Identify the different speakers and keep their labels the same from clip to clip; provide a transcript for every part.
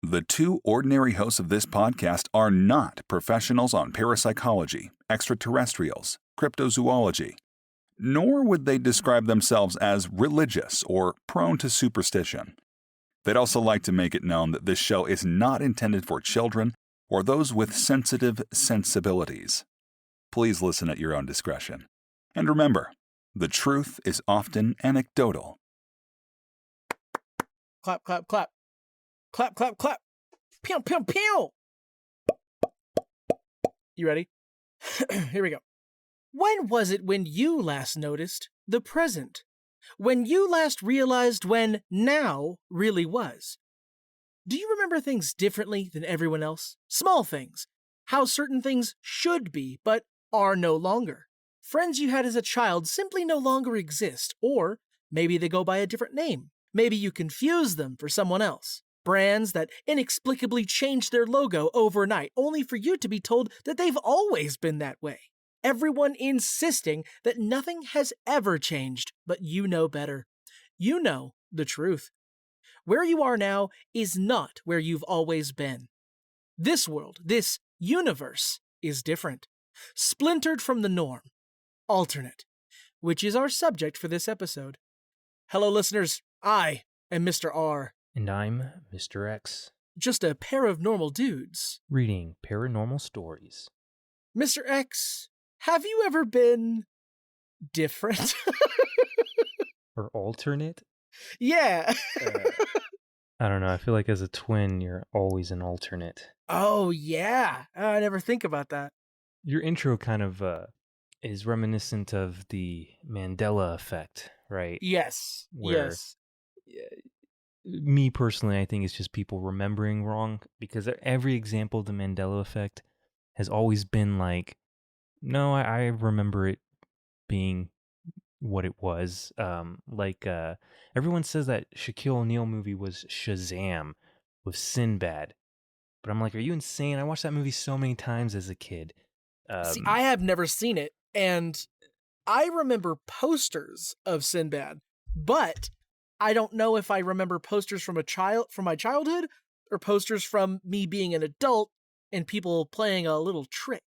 Speaker 1: The two ordinary hosts of this podcast are not professionals on parapsychology, extraterrestrials, cryptozoology, nor would they describe themselves as religious or prone to superstition. They'd also like to make it known that this show is not intended for children or those with sensitive sensibilities. Please listen at your own discretion. And remember, the truth is often anecdotal.
Speaker 2: Clap, clap, clap. Clap, clap, clap. Pew, pew, pew. You ready? Here we go. When was it when you last noticed the present? When you last realized when now really was? Do you remember things differently than everyone else? Small things. How certain things should be, but are no longer. Friends you had as a child simply no longer exist, or maybe they go by a different name. Maybe you confuse them for someone else. Brands that inexplicably changed their logo overnight, only for you to be told that they've always been that way. Everyone insisting that nothing has ever changed, but you know better. You know the truth. Where you are now is not where you've always been. This world, this universe, is different. Splintered from the norm. Alternate. Which is our subject for this episode. Hello, listeners. I am Mr. R.
Speaker 3: And I'm Mr. X.
Speaker 2: Just a pair of normal dudes.
Speaker 3: Reading paranormal stories.
Speaker 2: Mr. X, have you ever been different?
Speaker 3: Or alternate?
Speaker 2: Yeah.
Speaker 3: I don't know. I feel like as a twin, you're always an alternate.
Speaker 2: Oh, yeah. I never think about that.
Speaker 3: Your intro kind of is reminiscent of the Mandela effect, right?
Speaker 2: Yes. Yes.
Speaker 3: Me personally, I think it's just people remembering wrong, because every example of the Mandela effect has always been like, no, I remember it being what it was. Everyone says that Shaquille O'Neal movie was Shazam with Sinbad, but I'm like, are you insane? I watched that movie so many times as a kid.
Speaker 2: See, I have never seen it, and I remember posters of Sinbad, but I don't know if I remember posters from my childhood or posters from me being an adult and people playing a little trick.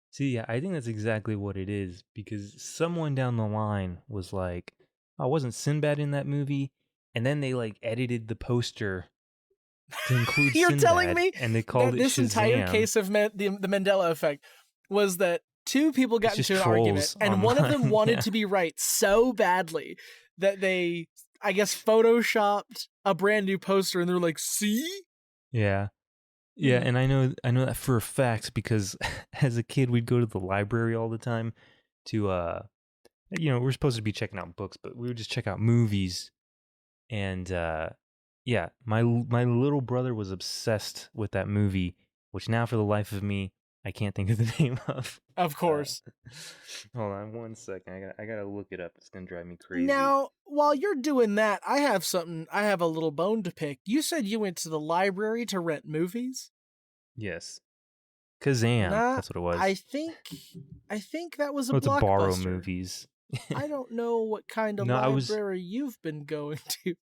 Speaker 3: See, yeah, I think that's exactly what it is, because someone down the line was like, oh, wasn't Sinbad in that movie? And then they like edited the poster to include
Speaker 2: You're
Speaker 3: Sinbad,
Speaker 2: telling me
Speaker 3: and they called
Speaker 2: that
Speaker 3: it
Speaker 2: this
Speaker 3: Shazam.
Speaker 2: entire case of the Mandela effect was that two people got
Speaker 3: It's
Speaker 2: into
Speaker 3: just
Speaker 2: an argument,
Speaker 3: trolls
Speaker 2: and one of them
Speaker 3: online,
Speaker 2: wanted
Speaker 3: yeah.
Speaker 2: to be right so badly that they, I guess, photoshopped a brand new poster, and they're like, see?
Speaker 3: Yeah. Yeah, and I know that for a fact, because as a kid we'd go to the library all the time to we're supposed to be checking out books, but we would just check out movies. And my little brother was obsessed with that movie, which now for the life of me I can't think of the name of.
Speaker 2: Of course.
Speaker 3: Hold on 1 second. I gotta look it up. It's gonna drive me crazy.
Speaker 2: Now, while you're doing that, I have a little bone to pick. You said you went to the library to rent movies?
Speaker 3: Yes. Kazam. That's what it was.
Speaker 2: I think that was a
Speaker 3: to
Speaker 2: Blockbuster.
Speaker 3: borrow movies.
Speaker 2: I don't know what kind of library you've been going to.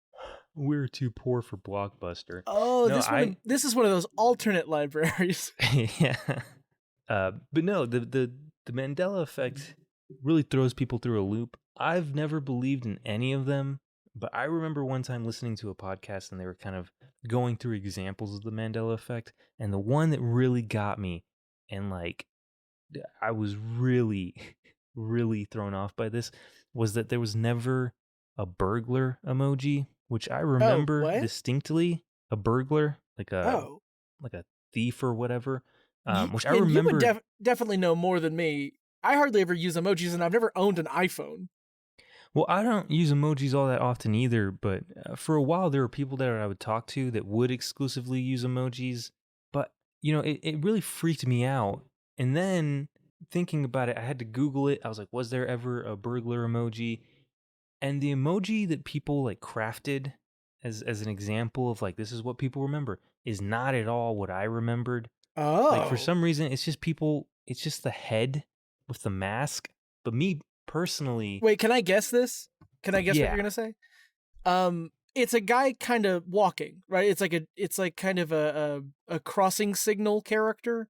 Speaker 3: We're too poor for Blockbuster.
Speaker 2: Oh, this is one of those alternate libraries.
Speaker 3: Yeah. But no, the Mandela effect really throws people through a loop. I've never believed in any of them, but I remember one time listening to a podcast and they were kind of going through examples of the Mandela effect, and the one that really got me, and like I was really really thrown off by this, was that there was never a burglar emoji, which I remember distinctly. A burglar, like a thief or whatever. Which I remember.
Speaker 2: You would definitely know more than me. I hardly ever use emojis, and I've never owned an iPhone.
Speaker 3: Well, I don't use emojis all that often either, but for a while there were people that I would talk to that would exclusively use emojis. But, it really freaked me out. And then thinking about it, I had to Google it. I was like, was there ever a burglar emoji? And the emoji that people like crafted as an example of like, this is what people remember, is not at all what I remembered.
Speaker 2: Oh.
Speaker 3: Like for some reason, it's just the head with the mask. But me personally...
Speaker 2: Wait, can I guess this? Can I guess what you're going to say? it's a guy kind of walking, right? It's like kind of a crossing signal character,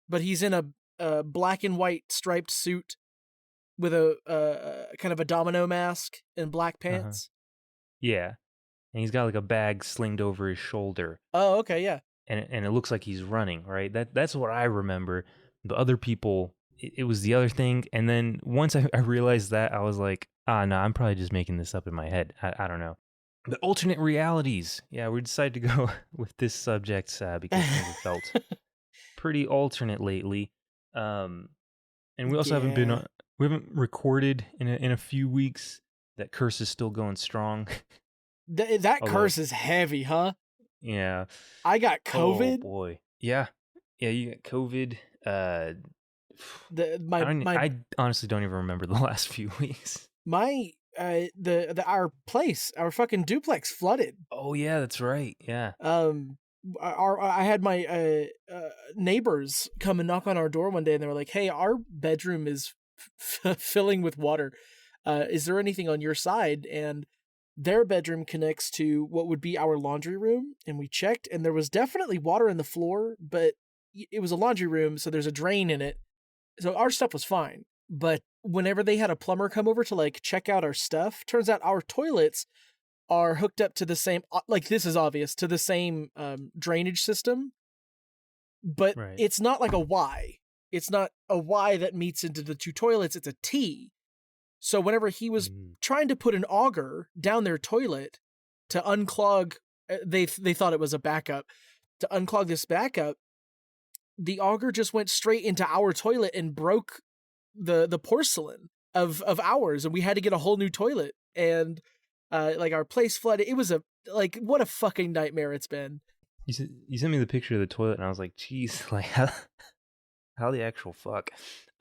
Speaker 2: but he's in a black and white striped suit with a kind of a domino mask and black pants.
Speaker 3: Yeah. And he's got like a bag slinged over his shoulder.
Speaker 2: Oh, okay, yeah.
Speaker 3: And it looks like he's running, right? That's what I remember. The other people, it was the other thing. And then once I realized that, I was like, no, I'm probably just making this up in my head. I don't know. The alternate realities. Yeah, we decided to go with this subject because things have felt pretty alternate lately. And we also we haven't recorded in a few weeks. That curse is still going strong.
Speaker 2: That curse is heavy, huh?
Speaker 3: Yeah.
Speaker 2: I got COVID.
Speaker 3: Oh boy. Yeah. Yeah, you got COVID. I honestly don't even remember the last few weeks.
Speaker 2: Our fucking duplex flooded.
Speaker 3: Oh yeah, that's right. Yeah.
Speaker 2: I had my neighbors come and knock on our door one day, and they were like, "Hey, our bedroom is filling with water. Is there anything on your side?" And their bedroom connects to what would be our laundry room, and we checked, and there was definitely water in the floor, but it was a laundry room, so there's a drain in it. So our stuff was fine. But whenever they had a plumber come over to like check out our stuff, turns out our toilets are hooked up to the same, like this is obvious, to the same drainage system. But It's not like a Y. It's not a Y that meets into the two toilets. It's a T. So whenever he was trying to put an auger down their toilet to unclog, they thought it was a backup. To unclog this backup, the auger just went straight into our toilet and broke the porcelain of ours, and we had to get a whole new toilet. And like our place flooded. It was what a fucking nightmare it's been.
Speaker 3: You sent me the picture of the toilet, and I was like, "Geez, like how the actual fuck?"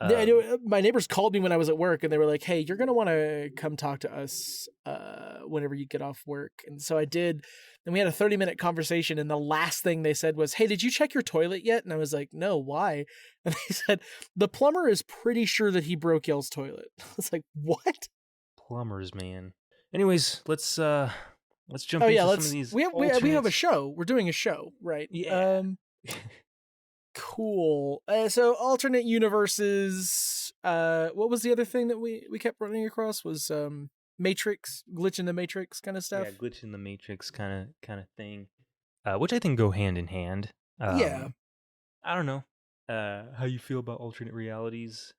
Speaker 2: My neighbors called me when I was at work, and they were like, "Hey, you're gonna want to come talk to us whenever you get off work." And so I did. And we had a 30-minute conversation, and the last thing they said was, "Hey, did you check your toilet yet?" And I was like, "No, why?" And they said, "The plumber is pretty sure that he broke y'all's toilet." I was like, "What?"
Speaker 3: Plumbers, man. Anyways, let's jump into some of these.
Speaker 2: We have a show. We're doing a show, right?
Speaker 3: Yeah.
Speaker 2: Cool. So alternate universes. What was the other thing that we kept running across? Was Matrix, glitch in the Matrix kind of stuff.
Speaker 3: Yeah, glitch in the Matrix kind of thing, which I think go hand in hand.
Speaker 2: Yeah.
Speaker 3: I don't know how you feel about alternate realities,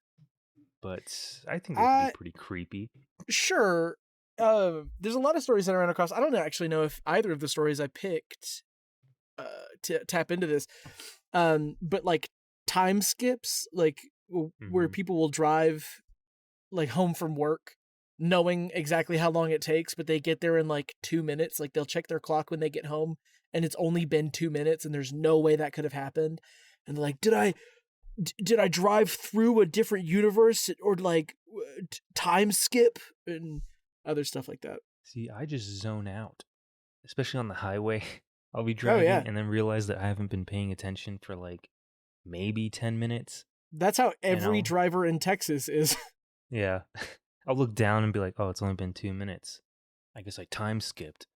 Speaker 3: but I think they can be pretty creepy.
Speaker 2: Sure. There's a lot of stories that I ran across. I don't actually know if either of the stories I picked to tap into this. But like time skips, like where people will drive like home from work knowing exactly how long it takes, but they get there in like 2 minutes. Like they'll check their clock when they get home and it's only been 2 minutes and there's no way that could have happened. And they're like, did I drive through a different universe or like time skip and other stuff like that?
Speaker 3: See, I just zone out, especially on the highway. I'll be driving and then realize that I haven't been paying attention for like maybe 10 minutes.
Speaker 2: That's how every driver in Texas is.
Speaker 3: Yeah. I'll look down and be like, oh, it's only been 2 minutes. I guess I time skipped.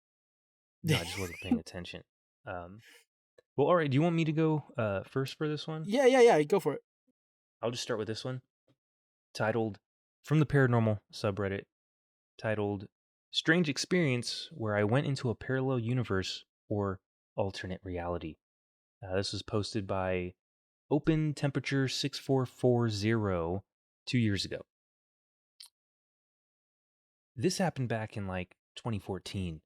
Speaker 3: No, I just wasn't paying attention. Well, all right. Do you want me to go first for this one?
Speaker 2: Yeah. Go for it.
Speaker 3: I'll just start with this one. Titled, from the Paranormal subreddit, titled, Strange Experience Where I Went into a Parallel Universe or Alternate Reality. This was posted by Open Temperature 6440 2 years ago. This happened back in like 2014.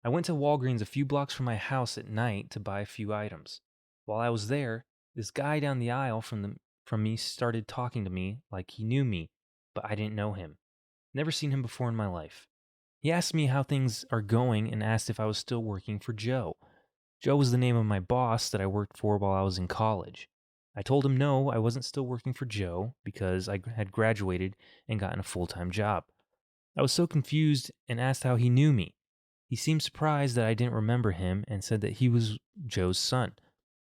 Speaker 3: I went to Walgreens a few blocks from my house at night to buy a few items. While I was there, this guy down the aisle from me started talking to me like he knew me, but I didn't know him. Never seen him before in my life. He asked me how things are going and asked if I was still working for Joe. Joe was the name of my boss that I worked for while I was in college. I told him no, I wasn't still working for Joe because I had graduated and gotten a full-time job. I was so confused and asked how he knew me. He seemed surprised that I didn't remember him and said that he was Joe's son,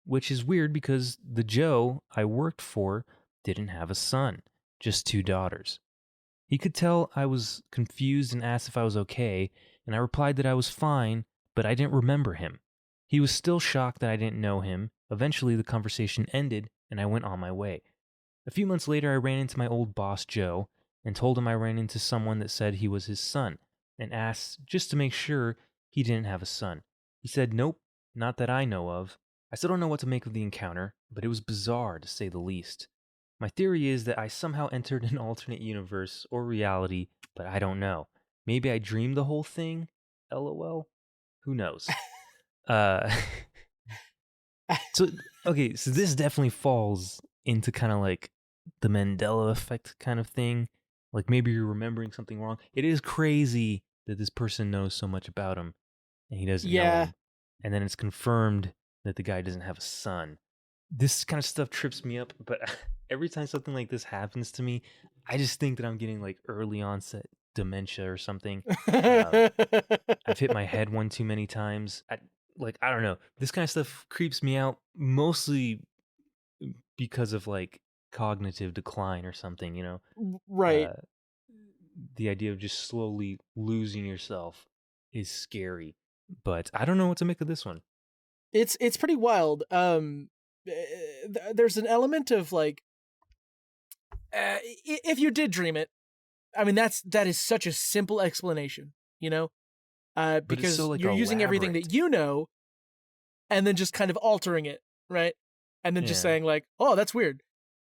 Speaker 3: which is weird because the Joe I worked for didn't have a son, just 2 daughters. He could tell I was confused and asked if I was okay, and I replied that I was fine, but I didn't remember him. He was still shocked that I didn't know him. Eventually, the conversation ended, and I went on my way. A few months later, I ran into my old boss, Joe, and told him I ran into someone that said he was his son, and asked just to make sure he didn't have a son. He said, nope, not that I know of. I still don't know what to make of the encounter, but it was bizarre to say the least. My theory is that I somehow entered an alternate universe or reality, but I don't know. Maybe I dreamed the whole thing? LOL? Who knows? Uh, so this definitely falls into kind of like the Mandela effect kind of thing. Like maybe you're remembering something wrong. It is crazy that this person knows so much about him and he doesn't know
Speaker 2: Yeah.
Speaker 3: him. And then it's confirmed that the guy doesn't have a son. This kind of stuff trips me up, but every time something like this happens to me, I just think that I'm getting like early onset dementia or something. I've hit my head one too many times. I don't know. This kind of stuff creeps me out mostly because of like cognitive decline or something, you know?
Speaker 2: Right.
Speaker 3: The idea of just slowly losing yourself is scary, but I don't know what to make of this one.
Speaker 2: It's pretty wild. There's an element of like, if you did dream it, I mean that is such a simple explanation, you know, because
Speaker 3: so, like,
Speaker 2: you're using everything
Speaker 3: elaborate.
Speaker 2: that you know, and then just kind of altering it, right? And then just
Speaker 3: Yeah.
Speaker 2: saying like, oh, that's weird.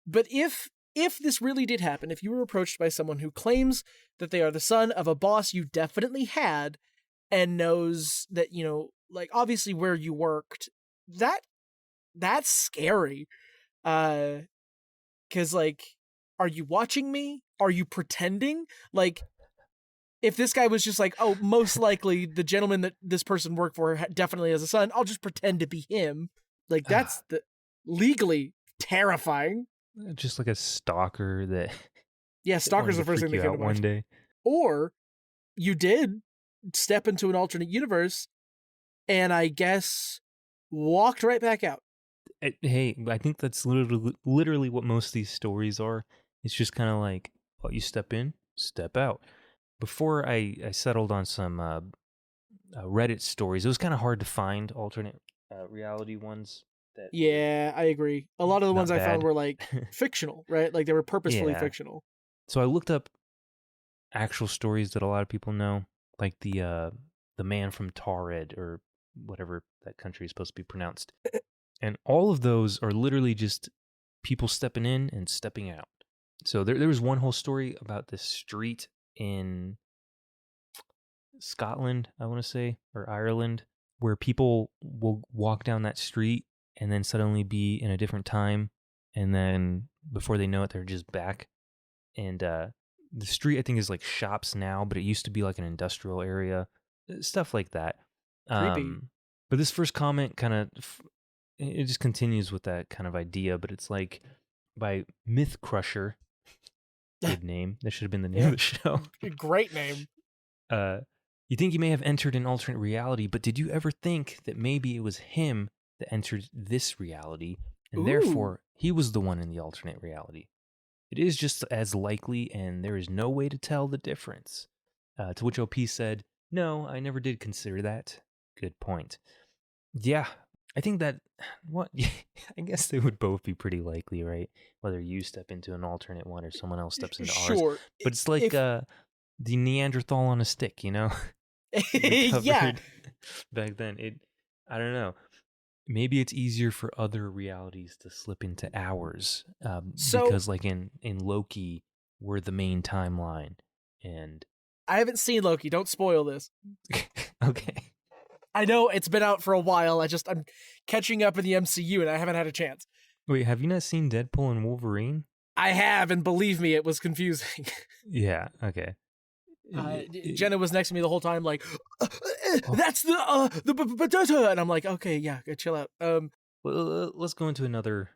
Speaker 2: But if this really did happen, if you were approached by someone who claims that they are the son of a boss you definitely had, and knows that, you know, like obviously where you worked, that's scary. 'Cause like, are you watching me? Are you pretending? Like, if this guy was just like, oh, most likely the gentleman that this person worked for definitely has a son, I'll just pretend to be him. Like, that's legally terrifying.
Speaker 3: Just like a stalker that
Speaker 2: Yeah, stalker's the first thing that
Speaker 3: you
Speaker 2: came
Speaker 3: out
Speaker 2: to
Speaker 3: one
Speaker 2: mind.
Speaker 3: day.
Speaker 2: Or you did step into an alternate universe and I guess walked right back out.
Speaker 3: Hey, I think that's literally what most of these stories are. It's just kind of like, oh, you step in, step out. Before I settled on some Reddit stories, it was kind of hard to find alternate reality ones that were
Speaker 2: Yeah, I agree. A lot of the
Speaker 3: not
Speaker 2: ones I found
Speaker 3: bad.
Speaker 2: were like fictional, right? Like they were purposefully
Speaker 3: Yeah.
Speaker 2: fictional.
Speaker 3: So I looked up actual stories that a lot of people know, like the man from Taured or whatever that country is supposed to be pronounced. And all of those are literally just people stepping in and stepping out. So there was one whole story about this street in Scotland, I want to say, or Ireland, where people will walk down that street and then suddenly be in a different time. And then before they know it, they're just back. And the street, I think, is like shops now, but it used to be like an industrial area, stuff like that.
Speaker 2: Creepy.
Speaker 3: But this first comment kind of, it just continues with that kind of idea, but it's like by Myth Crusher. Good name. That should have been the name of the show.
Speaker 2: Great name.
Speaker 3: You think you may have entered an alternate reality, but did you ever think that maybe it was him that entered this reality, and therefore he was the one in the alternate reality? It is just as likely, and there is no way to tell the difference. To which OP said, no, I never did consider that. Good point. Yeah, I think that, I guess they would both be pretty likely, right? Whether you step into an alternate one or someone else steps into ours.
Speaker 2: Sure.
Speaker 3: But it's like the Neanderthal on a stick, you know?
Speaker 2: Yeah.
Speaker 3: Back then, I don't know. Maybe it's easier for other realities to slip into ours, because like in Loki, we're the main timeline, and
Speaker 2: I haven't seen Loki. Don't spoil this.
Speaker 3: okay.
Speaker 2: I know it's been out for a while. I'm catching up in the MCU, and I haven't had a chance.
Speaker 3: Wait, have you not seen Deadpool and Wolverine?
Speaker 2: I have, and believe me, it was confusing.
Speaker 3: Yeah. Okay.
Speaker 2: Jenna was next to me the whole time, like, that's the potato, and I'm like, okay, yeah, chill out.
Speaker 3: Well, let's go into another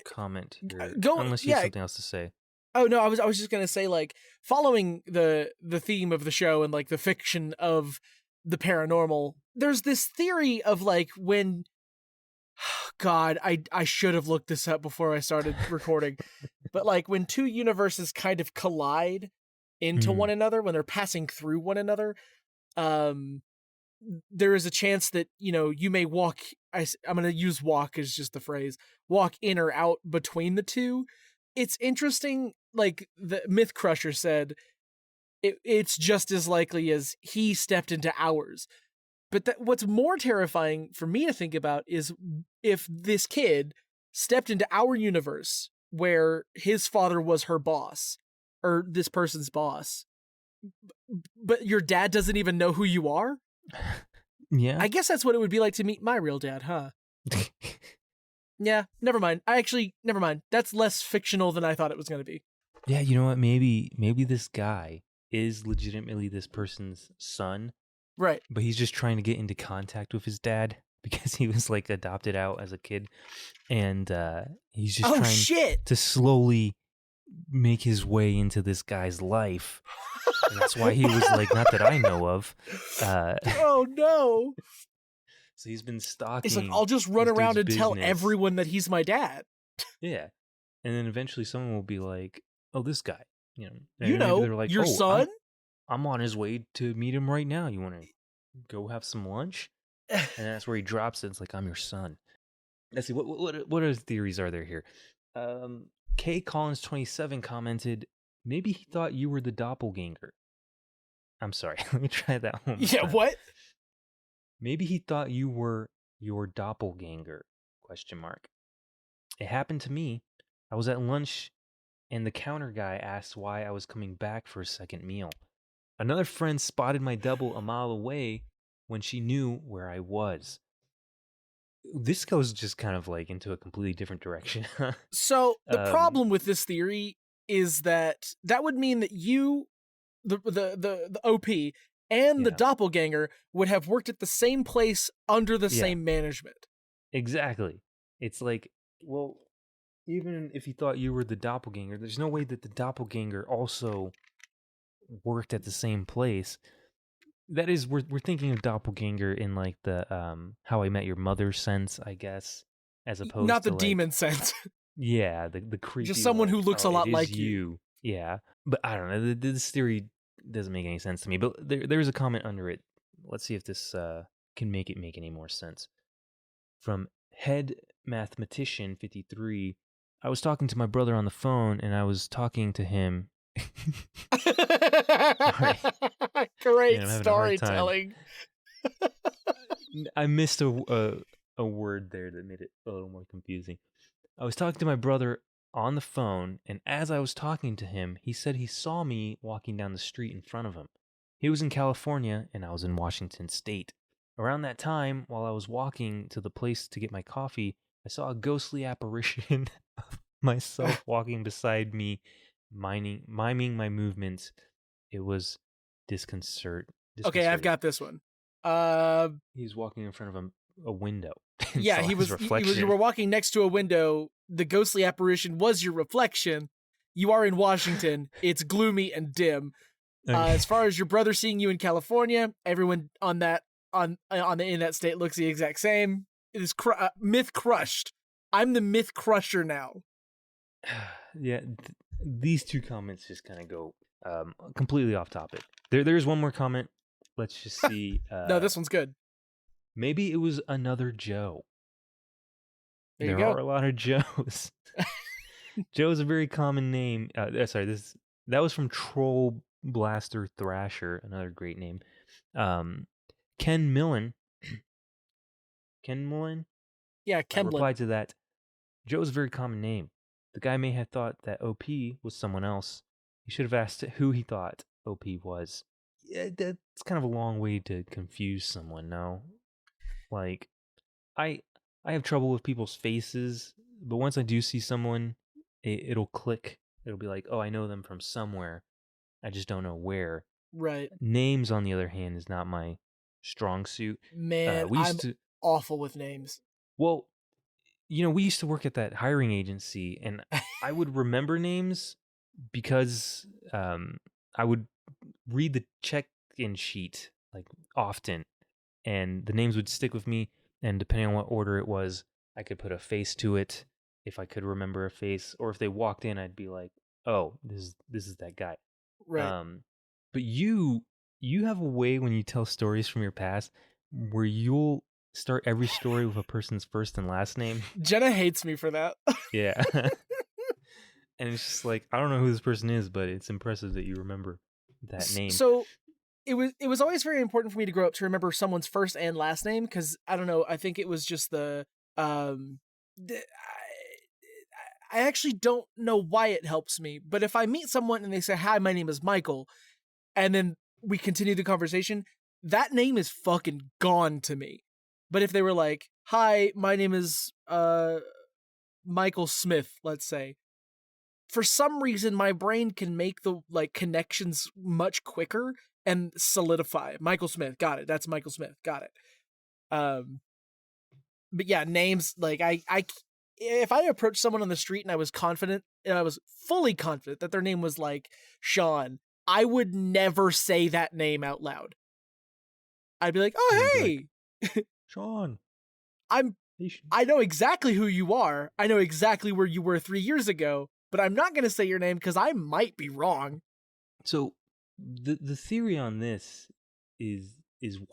Speaker 3: comment here, unless you have something else to say.
Speaker 2: Oh no, I was just gonna say, like, following the theme of the show and like the fiction of the paranormal, there's this theory of like when, God, I should have looked this up before I started recording, but like when two universes kind of collide into one another, when they're passing through one another, there is a chance that, you may walk, I'm going to use walk as just the phrase, walk in or out between the two. It's interesting, like the Myth Crusher said, it's just as likely as he stepped into ours. But what's more terrifying for me to think about is if this kid stepped into our universe where his father was her boss, or this person's boss, but your dad doesn't even know who you are?
Speaker 3: Yeah.
Speaker 2: I guess that's what it would be like to meet my real dad, huh? Yeah, never mind. Never mind. That's less fictional than I thought it was going to be.
Speaker 3: Yeah, you know what? Maybe this guy is legitimately this person's son.
Speaker 2: Right.
Speaker 3: But he's just trying to get into contact with his dad because he was like adopted out as a kid. And he's just trying to slowly make his way into this guy's life. And that's why he was like, not that I know of.
Speaker 2: Oh no.
Speaker 3: So he's been stalking.
Speaker 2: He's like, I'll just run around and tell everyone that he's my dad.
Speaker 3: Yeah. And then eventually someone will be like, oh, this guy. And
Speaker 2: they're like, your son?
Speaker 3: I'm on his way to meet him right now. You want to go have some lunch? And that's where he drops it. It's like, I'm your son. Let's see. What other theories are there here? K Collins 27 commented, maybe he thought you were the doppelganger. I'm sorry. Let me try that one.
Speaker 2: Yeah,
Speaker 3: time.
Speaker 2: what?
Speaker 3: Maybe he thought you were your doppelganger? ? It happened to me. I was at lunch and the counter guy asked why I was coming back for a second meal. Another friend spotted my double a mile away when she knew where I was. This goes just kind of like into a completely different direction.
Speaker 2: So the problem with this theory is that would mean that you, the OP, and the doppelganger would have worked at the same place under the same management.
Speaker 3: Exactly. It's like, well, even if you thought you were the doppelganger, there's no way that the doppelganger also worked at the same place. That is, we're thinking of doppelganger in like the How I Met Your Mother sense, I guess, as opposed
Speaker 2: not the
Speaker 3: to
Speaker 2: demon sense.
Speaker 3: Yeah, the creepy.
Speaker 2: Just someone who looks a lot like
Speaker 3: you. Yeah, but I don't know. This theory doesn't make any sense to me. But there's a comment under it. Let's see if this can make it make any more sense. From Head Mathematician 53. I was talking to my brother on the phone, and I was talking to him.
Speaker 2: Great storytelling.
Speaker 3: I missed a word there that made it a little more confusing. I was talking to my brother on the phone, and as I was talking to him, he said he saw me walking down the street in front of him. He was in California, and I was in Washington State. Around that time, while I was walking to the place to get my coffee, I saw a ghostly apparition of myself walking beside me, miming my movements. It was disconcerting.
Speaker 2: Okay, I've got this one.
Speaker 3: He's walking in front of a window.
Speaker 2: Yeah, you were walking next to a window. The ghostly apparition was your reflection. You are in Washington. It's gloomy and dim. Okay. As far as your brother seeing you in California, everyone on the in that state looks the exact same. It is myth crushed. I'm the myth crusher now.
Speaker 3: Yeah, these two comments just kind of go completely off topic. There's one more comment. Let's just see.
Speaker 2: No, this one's good.
Speaker 3: Maybe it was another Joe.
Speaker 2: There
Speaker 3: are a lot of Joes. Joe is a very common name. Sorry, that was from Troll Blaster Thrasher, another great name. Ken Millen.
Speaker 2: Yeah, Ken
Speaker 3: replied to that. Joe is a very common name. The guy may have thought that OP was someone else. He should have asked who he thought OP was. Yeah, that's kind of a long way to confuse someone, no? Like, I have trouble with people's faces, but once I do see someone, it'll click. It'll be like, oh, I know them from somewhere. I just don't know where.
Speaker 2: Right.
Speaker 3: Names, on the other hand, is not my strong suit.
Speaker 2: Man, I'm awful with names.
Speaker 3: Well, we used to work at that hiring agency, and I would remember names because I would read the check-in sheet like often, and the names would stick with me. And depending on what order it was, I could put a face to it if I could remember a face, or if they walked in, I'd be like, "Oh, this is that guy."
Speaker 2: Right.
Speaker 3: But you have a way when you tell stories from your past where you'll start every story with a person's first and last name.
Speaker 2: Jenna hates me for that.
Speaker 3: Yeah. And it's just like, I don't know who this person is, but it's impressive that you remember that name.
Speaker 2: So it was always very important for me to grow up to remember someone's first and last name, because I don't know, I think it was just I actually don't know why it helps me, but if I meet someone and they say, "Hi, my name is Michael," and then we continue the conversation, that name is fucking gone to me. But if they were like, "Hi, my name is Michael Smith," let's say, for some reason my brain can make the connections much quicker and solidify. Michael Smith, got it. That's Michael Smith, got it. But yeah, names, I if I approached someone on the street and I was confident, and I was fully confident that their name was like Sean, I would never say that name out loud. I'd be like, "Oh, hey,
Speaker 3: Sean,
Speaker 2: I know exactly who you are. I know exactly where you were 3 years ago, but I'm not going to say your name because I might be wrong."
Speaker 3: So the theory on this is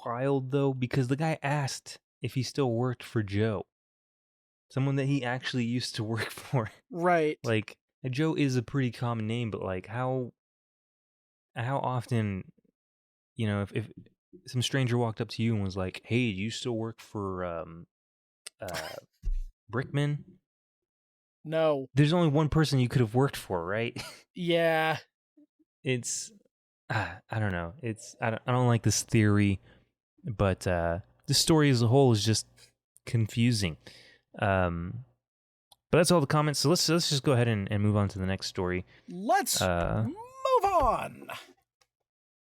Speaker 3: wild, though, because the guy asked if he still worked for Joe, someone that he actually used to work for.
Speaker 2: Right.
Speaker 3: Like, Joe is a pretty common name, but like how often, if some stranger walked up to you and was like, "Hey, do you still work for Brickman?"
Speaker 2: No.
Speaker 3: There's only one person you could have worked for, right?
Speaker 2: Yeah.
Speaker 3: It's I don't know. I don't like this theory, but the story as a whole is just confusing. But that's all the comments. So let's just go ahead and move on to the next story.
Speaker 2: Let's move on.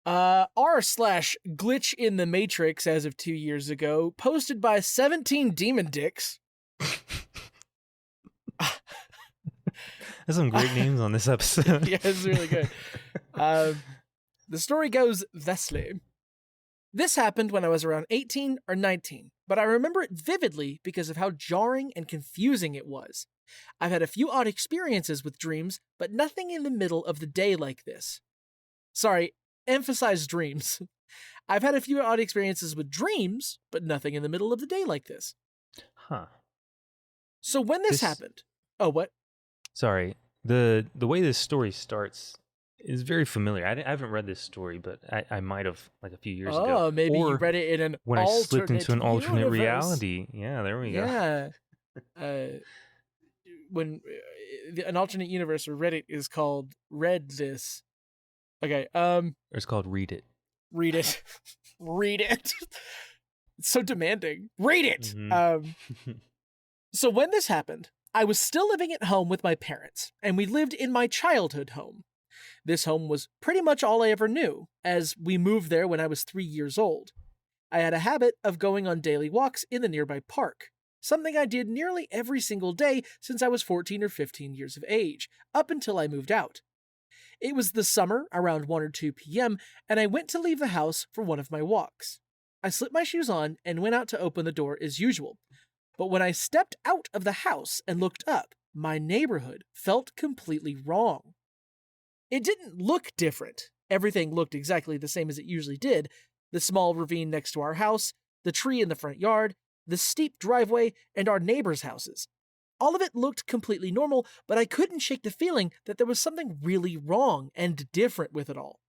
Speaker 2: r/glitch in the Matrix as of 2 years ago, posted by 17 Demon Dicks.
Speaker 3: There's some great names on this episode.
Speaker 2: Yeah, it's really good. The story goes thusly. This happened when I was around 18 or 19, but I remember it vividly because of how jarring and confusing it was. I've had a few odd experiences with dreams, but nothing in the middle of the day like this. Sorry, emphasize dreams. I've had a few odd experiences with dreams, but nothing in the middle of the day like this.
Speaker 3: Huh.
Speaker 2: So when this happened... Oh, what?
Speaker 3: Sorry. The way this story starts is very familiar. I haven't read this story, but I might have like a few years ago.
Speaker 2: Oh, maybe you read it in an
Speaker 3: when I slipped into an alternate
Speaker 2: universe.
Speaker 3: reality. Yeah, there we go.
Speaker 2: Yeah. When an alternate universe where Reddit is called Read This. Okay.
Speaker 3: It's called Read It.
Speaker 2: Read it. Read it. It's so demanding. Read it.
Speaker 3: Mm-hmm.
Speaker 2: So when this happened, I was still living at home with my parents, and we lived in my childhood home. This home was pretty much all I ever knew, as we moved there when I was 3 years old. I had a habit of going on daily walks in the nearby park, something I did nearly every single day since I was 14 or 15 years of age, up until I moved out. It was the summer, around 1 or 2 p.m., and I went to leave the house for one of my walks. I slipped my shoes on and went out to open the door as usual. But when I stepped out of the house and looked up, my neighborhood felt completely wrong. It didn't look different. Everything looked exactly the same as it usually did. The small ravine next to our house, the tree in the front yard, the steep driveway, and our neighbors' houses. All of it looked completely normal, but I couldn't shake the feeling that there was something really wrong and different with it all.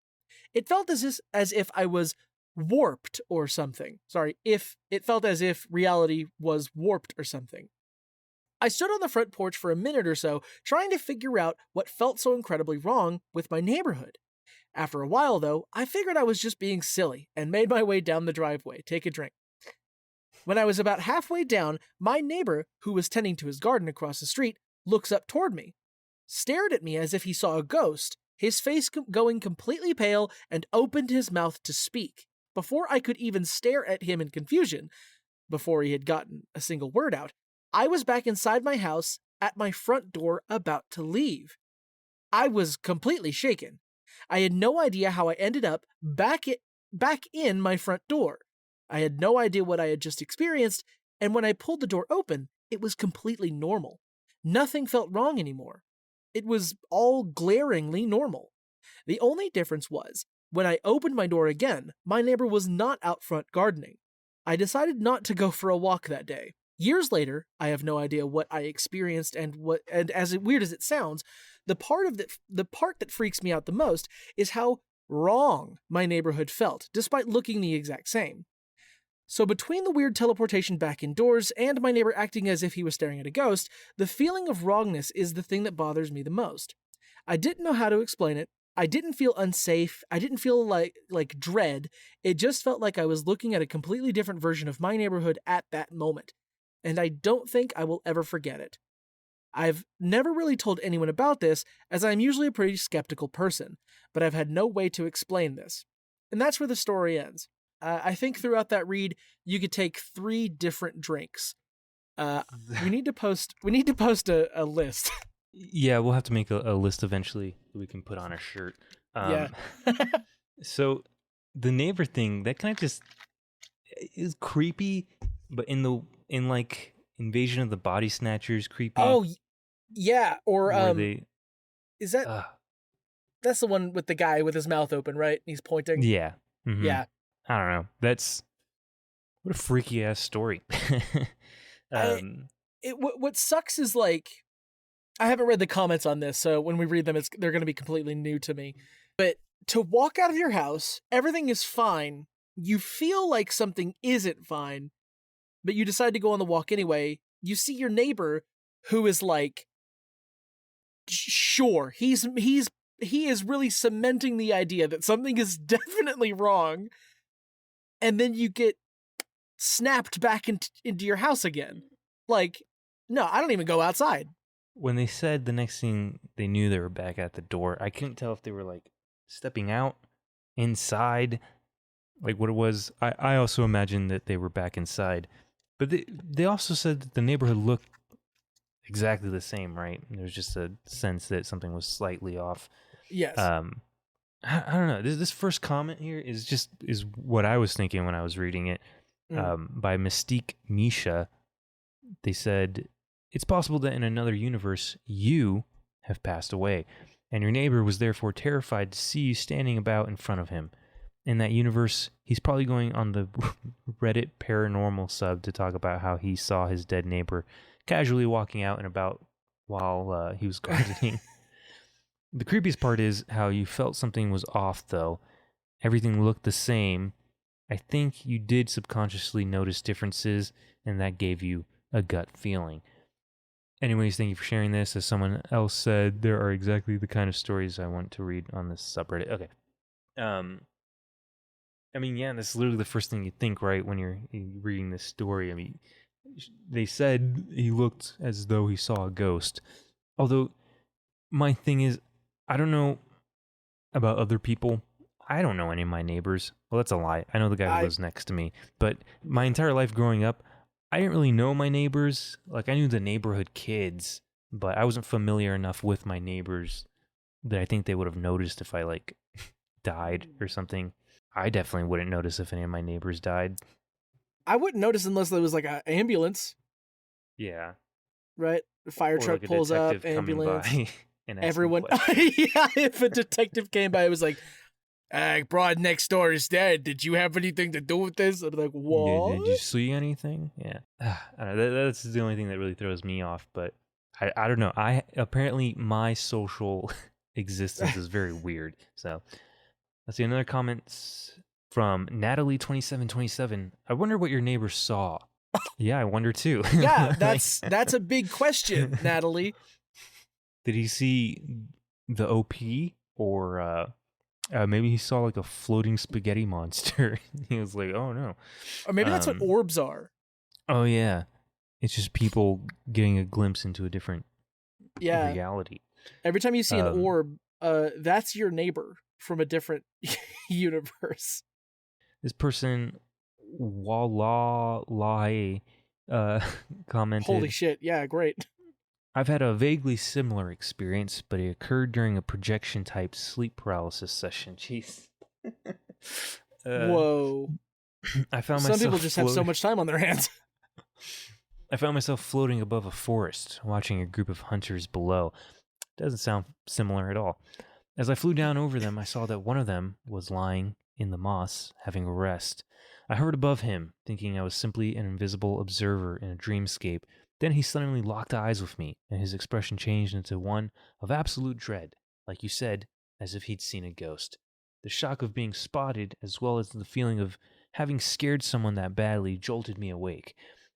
Speaker 2: It felt as if I was warped or something. It felt as if reality was warped or something. I stood on the front porch for a minute or so, trying to figure out what felt so incredibly wrong with my neighborhood. After a while, though, I figured I was just being silly and made my way down the driveway, take a drink. When I was about halfway down, my neighbor, who was tending to his garden across the street, looks up toward me, stared at me as if he saw a ghost, his face going completely pale, and opened his mouth to speak. Before I could even stare at him in confusion, before he had gotten a single word out, I was back inside my house, at my front door, about to leave. I was completely shaken. I had no idea how I ended up back in my front door. I had no idea what I had just experienced, and when I pulled the door open, it was completely normal. Nothing felt wrong anymore. It was all glaringly normal. The only difference was, when I opened my door again, my neighbor was not out front gardening. I decided not to go for a walk that day. Years later, I have no idea what I experienced and as weird as it sounds, the part that freaks me out the most is how wrong my neighborhood felt, despite looking the exact same. So between the weird teleportation back indoors and my neighbor acting as if he was staring at a ghost, the feeling of wrongness is the thing that bothers me the most. I didn't know how to explain it. I didn't feel unsafe. I didn't feel like dread. It just felt like I was looking at a completely different version of my neighborhood at that moment. And I don't think I will ever forget it. I've never really told anyone about this, as I'm usually a pretty skeptical person, but I've had no way to explain this. And that's where the story ends. I think throughout that read, you could take 3 different drinks. We need to post a list.
Speaker 3: Yeah, we'll have to make a list eventually that we can put on a shirt.
Speaker 2: Yeah.
Speaker 3: So the neighbor thing, that kind of just is creepy, but in like Invasion of the Body Snatchers creepy.
Speaker 2: Oh, yeah. Or is that that's the one with the guy with his mouth open, right? He's pointing.
Speaker 3: Yeah. Mm-hmm.
Speaker 2: Yeah.
Speaker 3: I don't know. That's what a freaky ass story.
Speaker 2: What sucks is like, I haven't read the comments on this, so when we read them, they're going to be completely new to me. But to walk out of your house, everything is fine. You feel like something isn't fine, but you decide to go on the walk anyway. You see your neighbor, who is like, sure, he is really cementing the idea that something is definitely wrong, and then you get snapped back into your house again. Like, no, I don't even go outside.
Speaker 3: When they said the next thing they knew they were back at the door, I couldn't tell if they were like stepping out, inside, like what it was. I also imagined that they were back inside. But they also said that the neighborhood looked exactly the same, right? There's just a sense that something was slightly off.
Speaker 2: Yes.
Speaker 3: I don't know. This first comment here is what I was thinking when I was reading it. By Mystique Misha. They said, it's possible that in another universe, you have passed away, and your neighbor was therefore terrified to see you standing about in front of him. In that universe, he's probably going on the Reddit Paranormal sub to talk about how he saw his dead neighbor casually walking out and about while he was gardening. The creepiest part is how you felt something was off, though. Everything looked the same. I think you did subconsciously notice differences, and that gave you a gut feeling. Anyways, thank you for sharing this. As someone else said, there are exactly the kind of stories I want to read on this subreddit. Okay. I mean, yeah, that's literally the first thing you think, right, when you're reading this story. I mean, they said he looked as though he saw a ghost. Although, my thing is, I don't know about other people. I don't know any of my neighbors. Well, that's a lie. I know the guy who lives next to me. But my entire life growing up, I didn't really know my neighbors. Like, I knew the neighborhood kids, but I wasn't familiar enough with my neighbors that I think they would have noticed if I, like, died or something. I definitely wouldn't notice if any of my neighbors died.
Speaker 2: I wouldn't notice unless there was, like, an ambulance.
Speaker 3: Yeah.
Speaker 2: Right? The fire truck
Speaker 3: like
Speaker 2: pulls up, ambulance. Everyone. Yeah, if a detective came by, it was like, broad next door is dead. Did you have anything to do with this? I'm like, what?
Speaker 3: Did you see anything? Yeah. I don't know. That's the only thing that really throws me off, but I don't know. Apparently my social existence is very weird. So let's see another comment from Natalie2727. I wonder what your neighbor saw. Yeah, I wonder too.
Speaker 2: Yeah, that's a big question, Natalie.
Speaker 3: Did he see the OP or maybe he saw like a floating spaghetti monster? He was like, oh no.
Speaker 2: Or maybe that's what orbs are.
Speaker 3: Oh yeah. It's just people getting a glimpse into a different reality.
Speaker 2: Every time you see an orb, that's your neighbor from a different universe.
Speaker 3: This person, Walahe, commented,
Speaker 2: holy shit, yeah, great.
Speaker 3: I've had a vaguely similar experience, but it occurred during a projection-type sleep paralysis session. Jeez.
Speaker 2: Whoa.
Speaker 3: I found myself
Speaker 2: Some people just have so much time on their hands.
Speaker 3: I found myself floating above a forest, watching a group of hunters below. Doesn't sound similar at all. As I flew down over them, I saw that one of them was lying in the moss, having a rest. I hovered above him, thinking I was simply an invisible observer in a dreamscape. Then he suddenly locked eyes with me, and his expression changed into one of absolute dread, like you said, as if he'd seen a ghost. The shock of being spotted, as well as the feeling of having scared someone that badly, jolted me awake.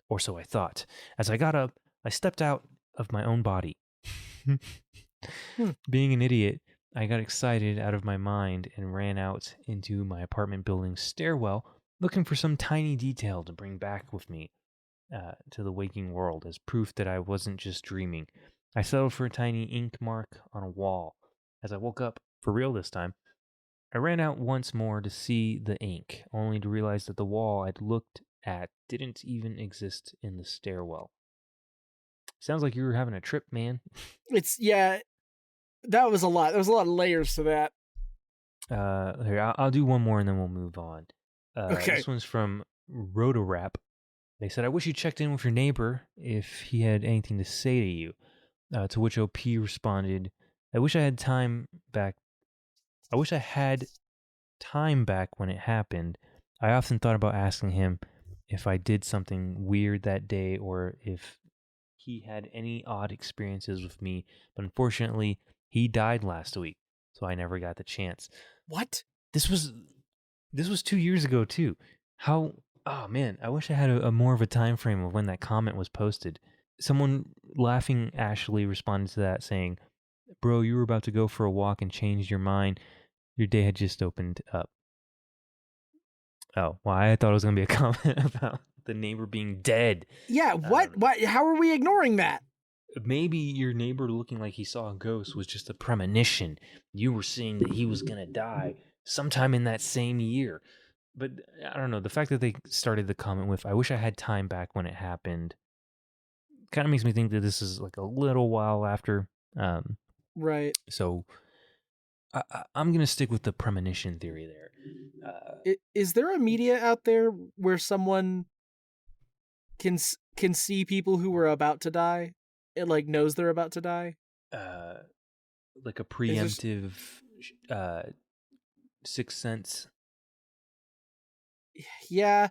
Speaker 3: Or so I thought. As I got up, I stepped out of my own body. Being an idiot, I got excited out of my mind and ran out into my apartment building's stairwell, looking for some tiny detail to bring back with me to the waking world as proof that I wasn't just dreaming. I settled for a tiny ink mark on a wall. As I woke up, for real this time, I ran out once more to see the ink, only to realize that the wall I'd looked at didn't even exist in the stairwell. Sounds like you were having a trip, man.
Speaker 2: That was a lot. There was a lot of layers to that.
Speaker 3: Here, I'll do one more and then we'll move on.
Speaker 2: Okay.
Speaker 3: This one's from Rotorap. They said, I wish you checked in with your neighbor if he had anything to say to you. To which OP responded, I wish I had time back. I wish I had time back when it happened. I often thought about asking him if I did something weird that day or if he had any odd experiences with me, but unfortunately, he died last week, so I never got the chance.
Speaker 2: What?
Speaker 3: This was 2 years ago too. How? Oh man, I wish I had a more of a time frame of when that comment was posted. Someone laughing Ashley responded to that saying, "Bro, you were about to go for a walk and changed your mind. Your day had just opened up." Oh, well, I thought it was gonna be a comment about the neighbor being dead.
Speaker 2: Yeah. What? How are we ignoring that?
Speaker 3: Maybe your neighbor looking like he saw a ghost was just a premonition. You were seeing that he was gonna die sometime in that same year. But I don't know. The fact that they started the comment with, I wish I had time back when it happened, kind of makes me think that this is like a little while after.
Speaker 2: Right.
Speaker 3: So I'm going to stick with the premonition theory there.
Speaker 2: Is there a media out there where someone can see people who are about to die? It like knows they're about to die?
Speaker 3: Like a preemptive sixth sense.
Speaker 2: Yeah.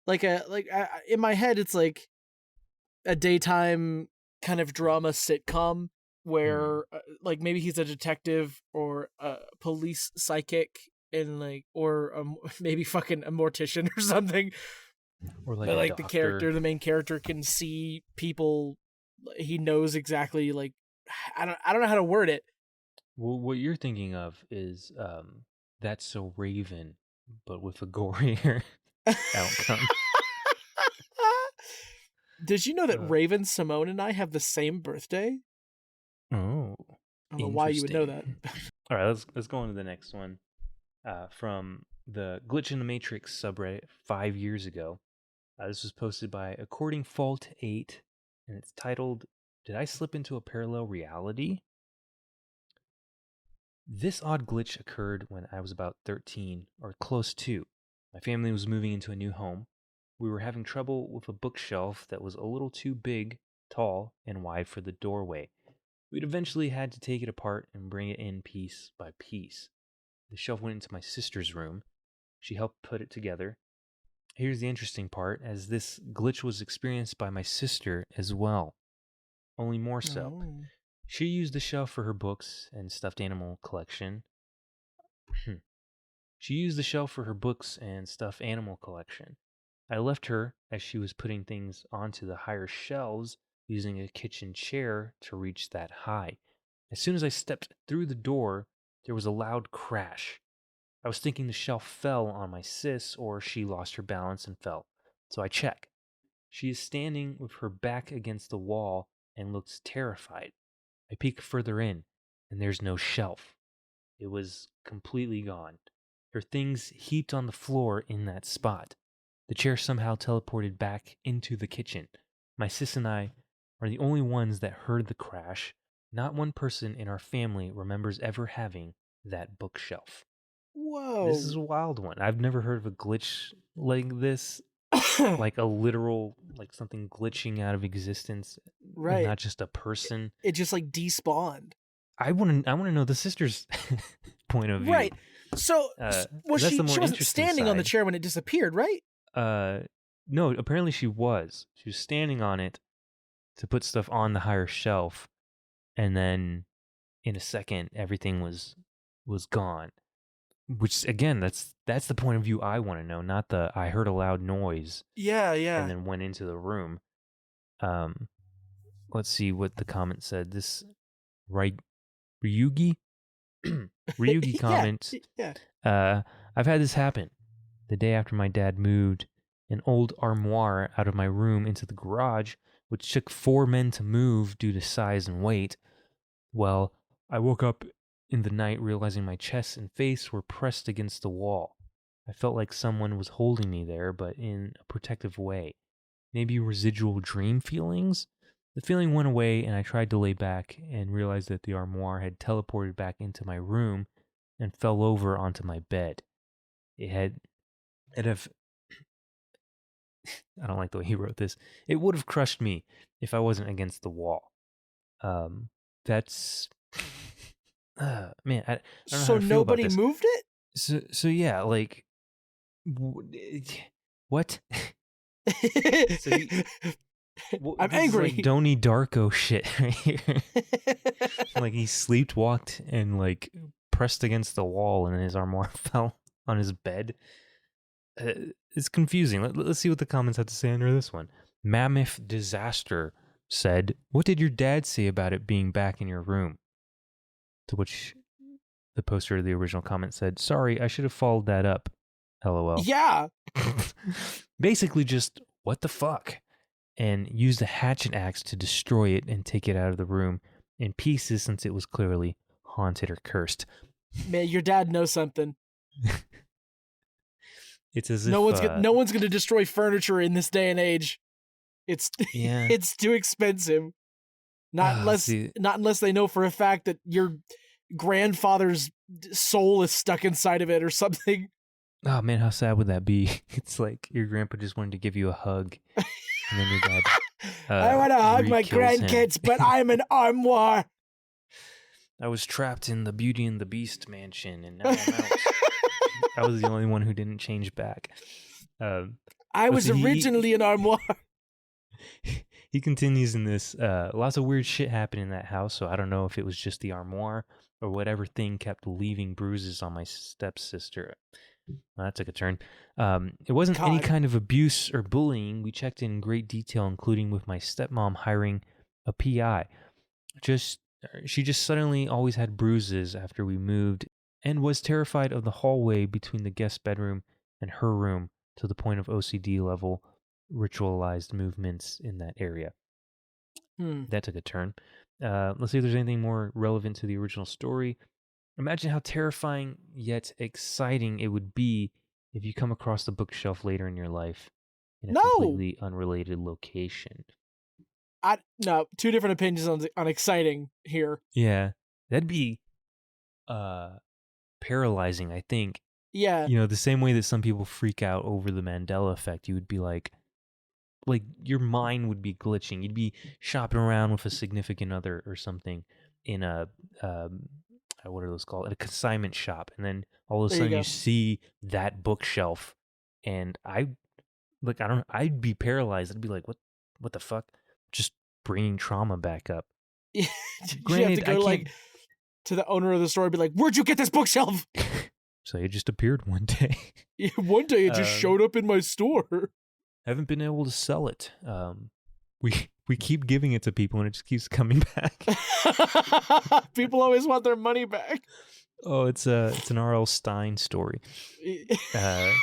Speaker 2: In my head, it's like a daytime kind of drama sitcom where like maybe he's a detective or a police psychic and like or maybe fucking a mortician or something,
Speaker 3: Or like,
Speaker 2: but like
Speaker 3: doctor.
Speaker 2: the main character can see people. He knows exactly like I don't know how to word it.
Speaker 3: Well, what you're thinking of is That's So Raven, but with a gorier outcome.
Speaker 2: Did you know that Raven, Simone, and I have the same birthday?
Speaker 3: Oh,
Speaker 2: I don't know why you would know that.
Speaker 3: All right, let's go on to the next one. From the Glitch in the Matrix subreddit 5 years ago. This was posted by According Fault 8, and it's titled, Did I Slip into a Parallel Reality? This odd glitch occurred when I was about 13, or close to. My family was moving into a new home. We were having trouble with a bookshelf that was a little too big, tall, and wide for the doorway. We'd eventually had to take it apart and bring it in piece by piece. The shelf went into my sister's room. She helped put it together. Here's the interesting part, as this glitch was experienced by my sister as well. Only more so.
Speaker 2: Oh.
Speaker 3: She used the shelf for her books and stuffed animal collection. I left her as she was putting things onto the higher shelves using a kitchen chair to reach that high. As soon as I stepped through the door, there was a loud crash. I was thinking the shelf fell on my sis or she lost her balance and fell. So I check. She is standing with her back against the wall and looks terrified. I peek further in, and there's no shelf. It was completely gone. Her things heaped on the floor in that spot. The chair somehow teleported back into the kitchen. My sis and I are the only ones that heard the crash. Not one person in our family remembers ever having that bookshelf.
Speaker 2: Whoa.
Speaker 3: This is a wild one. I've never heard of a glitch like this. Like a literal, like something glitching out of existence.
Speaker 2: Right.
Speaker 3: Not just a person.
Speaker 2: It just like despawned.
Speaker 3: I want to know the sister's point of view.
Speaker 2: Right. So was
Speaker 3: that's
Speaker 2: she?
Speaker 3: the more
Speaker 2: She wasn't
Speaker 3: interesting
Speaker 2: standing on the
Speaker 3: side.
Speaker 2: chair when it disappeared, right?
Speaker 3: No, apparently she was. She was standing on it to put stuff on the higher shelf, and then in a second, everything was gone. Which again, that's the point of view I want to know, not the I heard a loud noise
Speaker 2: Yeah,
Speaker 3: and then went into the room. Let's see what the comment said. This Ryugi Ryugi comments.
Speaker 2: Yeah.
Speaker 3: I've had this happen. The day after my dad moved an old armoire out of my room into the garage, which took 4 men to move due to size and weight. Well, I woke up in the night realizing my chest and face were pressed against the wall. I felt like someone was holding me there, but in a protective way. Maybe residual dream feelings? The feeling went away, and I tried to lay back and realized that the armoire had teleported back into my room and fell over onto my bed. It have I don't like the way he wrote this. It would have crushed me if I wasn't against the wall. That's man. I don't know
Speaker 2: So
Speaker 3: how to feel about
Speaker 2: nobody
Speaker 3: this.
Speaker 2: moved it?
Speaker 3: So yeah, like what? So
Speaker 2: I'm
Speaker 3: this
Speaker 2: angry.
Speaker 3: is like Donnie Darko shit right here. Like he sleepwalked and like pressed against the wall, and his armoire fell on his bed. It's confusing. Let's see what the comments have to say under this one. Mammoth Disaster said, "What did your dad say about it being back in your room?" To which the poster of the original comment said, "Sorry, I should have followed that up. LOL."
Speaker 2: Yeah.
Speaker 3: Basically just, what the fuck? And used a hatchet axe to destroy it and take it out of the room in pieces since it was clearly haunted or cursed.
Speaker 2: Man, your dad knows something.
Speaker 3: It's as
Speaker 2: no
Speaker 3: if...
Speaker 2: no one's gonna destroy furniture in this day and age. It's
Speaker 3: yeah.
Speaker 2: It's too expensive. Not unless they know for a fact that your grandfather's soul is stuck inside of it or something.
Speaker 3: Oh man, how sad would that be? It's like your grandpa just wanted to give you a hug, and then your dad.
Speaker 2: I want to hug my grandkids, but I'm an armoire.
Speaker 3: I was trapped in the Beauty and the Beast mansion, and now I'm out. I was the only one who didn't change back.
Speaker 2: I was originally an armoire.
Speaker 3: He continues in this. Lots of weird shit happened in that house, so I don't know if it was just the armoire or whatever thing kept leaving bruises on my stepsister. Well, that took a turn. It wasn't any kind of abuse or bullying. We checked in great detail, including with my stepmom hiring a PI. She just suddenly always had bruises after we moved and was terrified of the hallway between the guest bedroom and her room to the point of OCD level ritualized movements in that area. That took a turn. Let's see if there's anything more relevant to the original story. Imagine how terrifying yet exciting it would be if you come across the bookshelf later in your life in a completely unrelated location.
Speaker 2: No, two different opinions on exciting here.
Speaker 3: Yeah, that'd be paralyzing, I think.
Speaker 2: Yeah.
Speaker 3: You know, the same way that some people freak out over the Mandela effect, you would be like your mind would be glitching. You'd be shopping around with a significant other or something in a what are those called? At a consignment shop, and then all of a sudden you see that bookshelf, and I'd be paralyzed. I'd be like, what the fuck? Just bringing trauma back up.
Speaker 2: Granted, you have to go to the owner of the store and be like, "Where'd you get this bookshelf?"
Speaker 3: So it just appeared one day.
Speaker 2: One day it just showed up in my store.
Speaker 3: Haven't been able to sell it. We keep giving it to people and it just keeps coming back.
Speaker 2: People always want their money back.
Speaker 3: Oh, it's an R.L. Stein story.
Speaker 2: The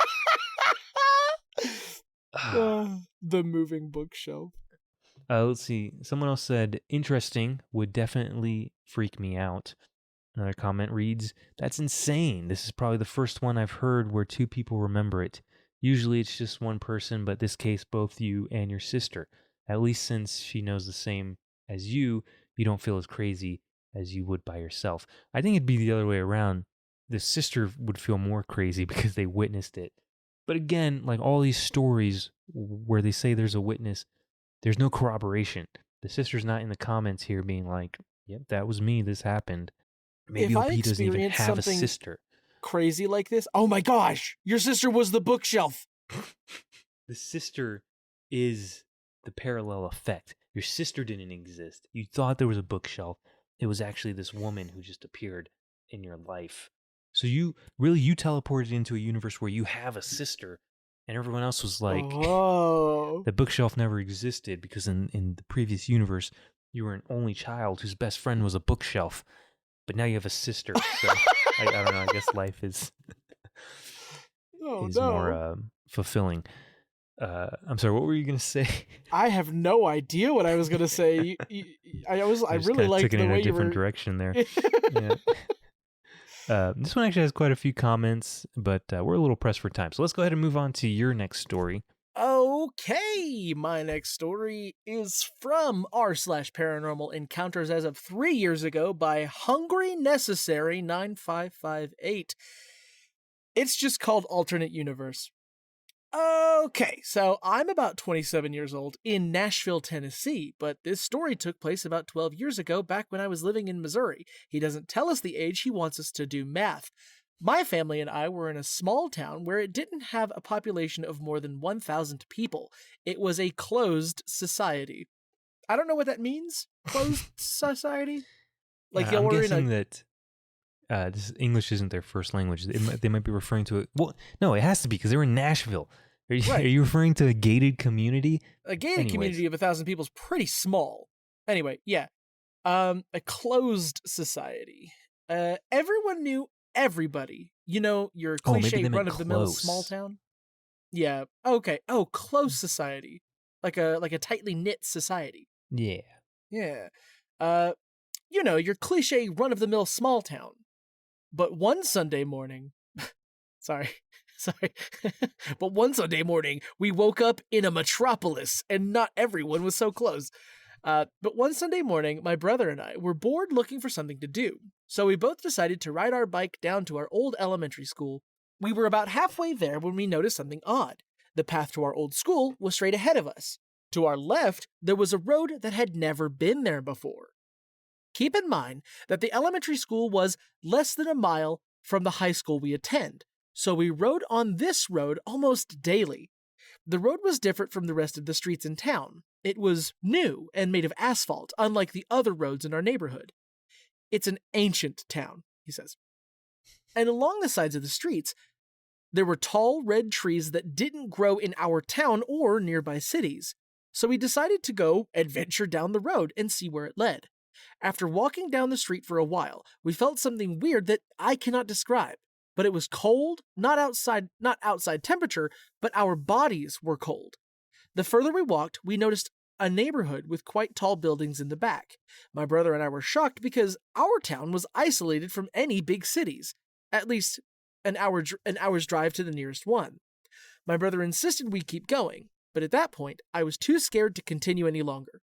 Speaker 2: moving bookshelf.
Speaker 3: Let's see. Someone else said, interesting, would definitely freak me out. Another comment reads, that's insane. This is probably the first one I've heard where 2 people remember it. Usually it's just one person, but this case, both you and your sister. At least since she knows the same as you don't feel as crazy as you would by yourself. I think it'd be the other way around. The sister would feel more crazy because they witnessed it. But again, like all these stories where they say there's a witness, there's no corroboration. The sister's not in the comments here being like, yep, that was me, this happened. Maybe OP doesn't even have a sister.
Speaker 2: crazy like this? Oh my gosh, your sister was the bookshelf.
Speaker 3: The sister is the parallel effect. Your sister didn't exist. You thought there was a bookshelf. It was actually this woman who just appeared in your life. So you teleported into a universe where you have a sister, and everyone else was like,
Speaker 2: oh.
Speaker 3: the bookshelf never existed because in the previous universe, you were an only child whose best friend was a bookshelf. But now you have a sister. So I don't know. I guess life is more fulfilling. I'm sorry. What were you gonna say?
Speaker 2: I have no idea what I was gonna say. I really liked
Speaker 3: took it
Speaker 2: the
Speaker 3: in
Speaker 2: way
Speaker 3: a different
Speaker 2: you were...
Speaker 3: direction there. Yeah. This one actually has quite a few comments, but we're a little pressed for time. So let's go ahead and move on to your next story.
Speaker 2: Okay, my next story is from r/paranormal encounters as of 3 years ago by Hungry Necessary 9558. It's just called Alternate Universe. Okay, so I'm about 27 years old in Nashville, Tennessee, but this story took place about 12 years ago back when I was living in Missouri. He doesn't tell us the age, he wants us to do math. My family and I were in a small town where it didn't have a population of more than 1,000 people. It was a closed society. I don't know what that means, closed society? Like
Speaker 3: I'm guessing that this English isn't their first language. They might be referring to it. Well, no, it has to be because they're in Nashville. Are you referring to a gated community?
Speaker 2: A gated community of 1,000 people is pretty small. Anyway, yeah. A closed society. Everyone knew everybody. You know, your cliche run-of-the-mill small town? Yeah. Okay. Oh, close society. Like a tightly knit society.
Speaker 3: Yeah.
Speaker 2: Yeah. You know, your cliche run-of-the-mill small town. But one Sunday morning, sorry, but one Sunday morning, we woke up in a metropolis, and not everyone was so close. But one Sunday morning, my brother and I were bored looking for something to do, so we both decided to ride our bike down to our old elementary school. We were about halfway there when we noticed something odd. The path to our old school was straight ahead of us. To our left, there was a road that had never been there before. Keep in mind that the elementary school was less than a mile from the high school we attend, so we rode on this road almost daily. The road was different from the rest of the streets in town. It was new and made of asphalt, unlike the other roads in our neighborhood. It's an ancient town, he says. And along the sides of the streets, there were tall red trees that didn't grow in our town or nearby cities. So we decided to go adventure down the road and see where it led. After walking down the street for a while, we felt something weird that I cannot describe, but it was cold, not outside temperature, but our bodies were cold. The further we walked, we noticed a neighborhood with quite tall buildings in the back. My brother and I were shocked because our town was isolated from any big cities, at least an hour's drive to the nearest one. My brother insisted we keep going, but at that point, I was too scared to continue any longer.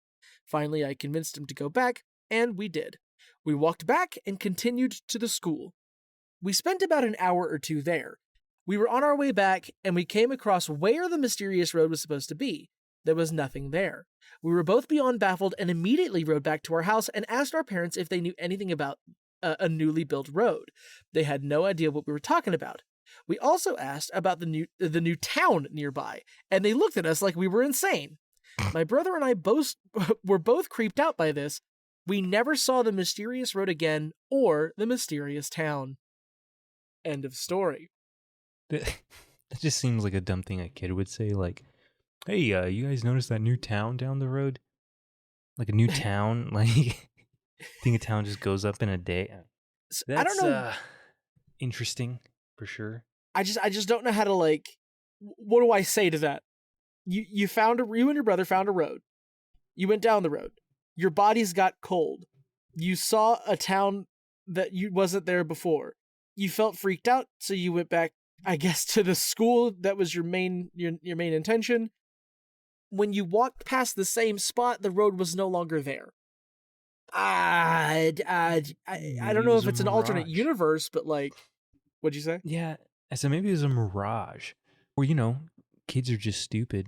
Speaker 2: Finally, I convinced him to go back, and we did. We walked back and continued to the school. We spent about an hour or two there. We were on our way back, and we came across where the mysterious road was supposed to be. There was nothing there. We were both beyond baffled and immediately rode back to our house and asked our parents if they knew anything about a newly built road. They had no idea what we were talking about. We also asked about the new town nearby, and they looked at us like we were insane. My brother and I were both creeped out by this. We never saw the mysterious road again or the mysterious town. End of story.
Speaker 3: That just seems like a dumb thing a kid would say. Like, hey, you guys notice that new town down the road? Like a new town? Like, think a town just goes up in a day? That's,
Speaker 2: I don't know.
Speaker 3: Interesting, for sure.
Speaker 2: I just don't know how to, like, what do I say to that? You and your brother found a road. You went down the road. Your bodies got cold. You saw a town that you wasn't there before. You felt freaked out, so you went back, I guess, to the school that was your main intention. When you walked past the same spot, the road was no longer there. I don't know if it's an alternate universe, but like, what'd you say?
Speaker 3: Yeah, I said maybe it was a mirage, or kids are just stupid.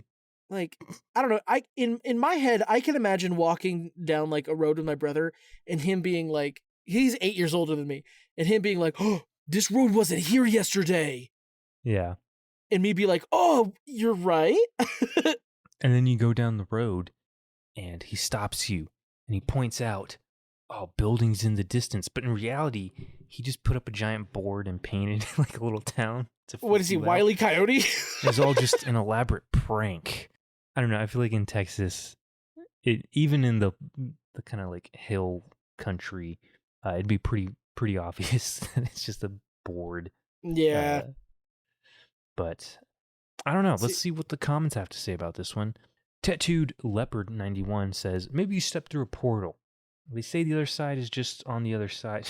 Speaker 2: Like, I don't know. In my head, I can imagine walking down like a road with my brother and him being like, he's 8 years older than me, and him being like, oh, this road wasn't here yesterday.
Speaker 3: Yeah.
Speaker 2: And me be like, oh, you're right.
Speaker 3: And then you go down the road and he stops you and he points out, oh, buildings in the distance. But in reality, he just put up a giant board and painted like a little town.
Speaker 2: What is he, Wile E. Coyote?
Speaker 3: It was all just an elaborate prank. I don't know. I feel like in Texas, even in the kind of like hill country, it'd be pretty obvious that it's just a board.
Speaker 2: Yeah.
Speaker 3: But I don't know. Let's see what the comments have to say about this one. Tattooed Leopard 91 says, maybe you step through a portal. They say the other side is just on the other side.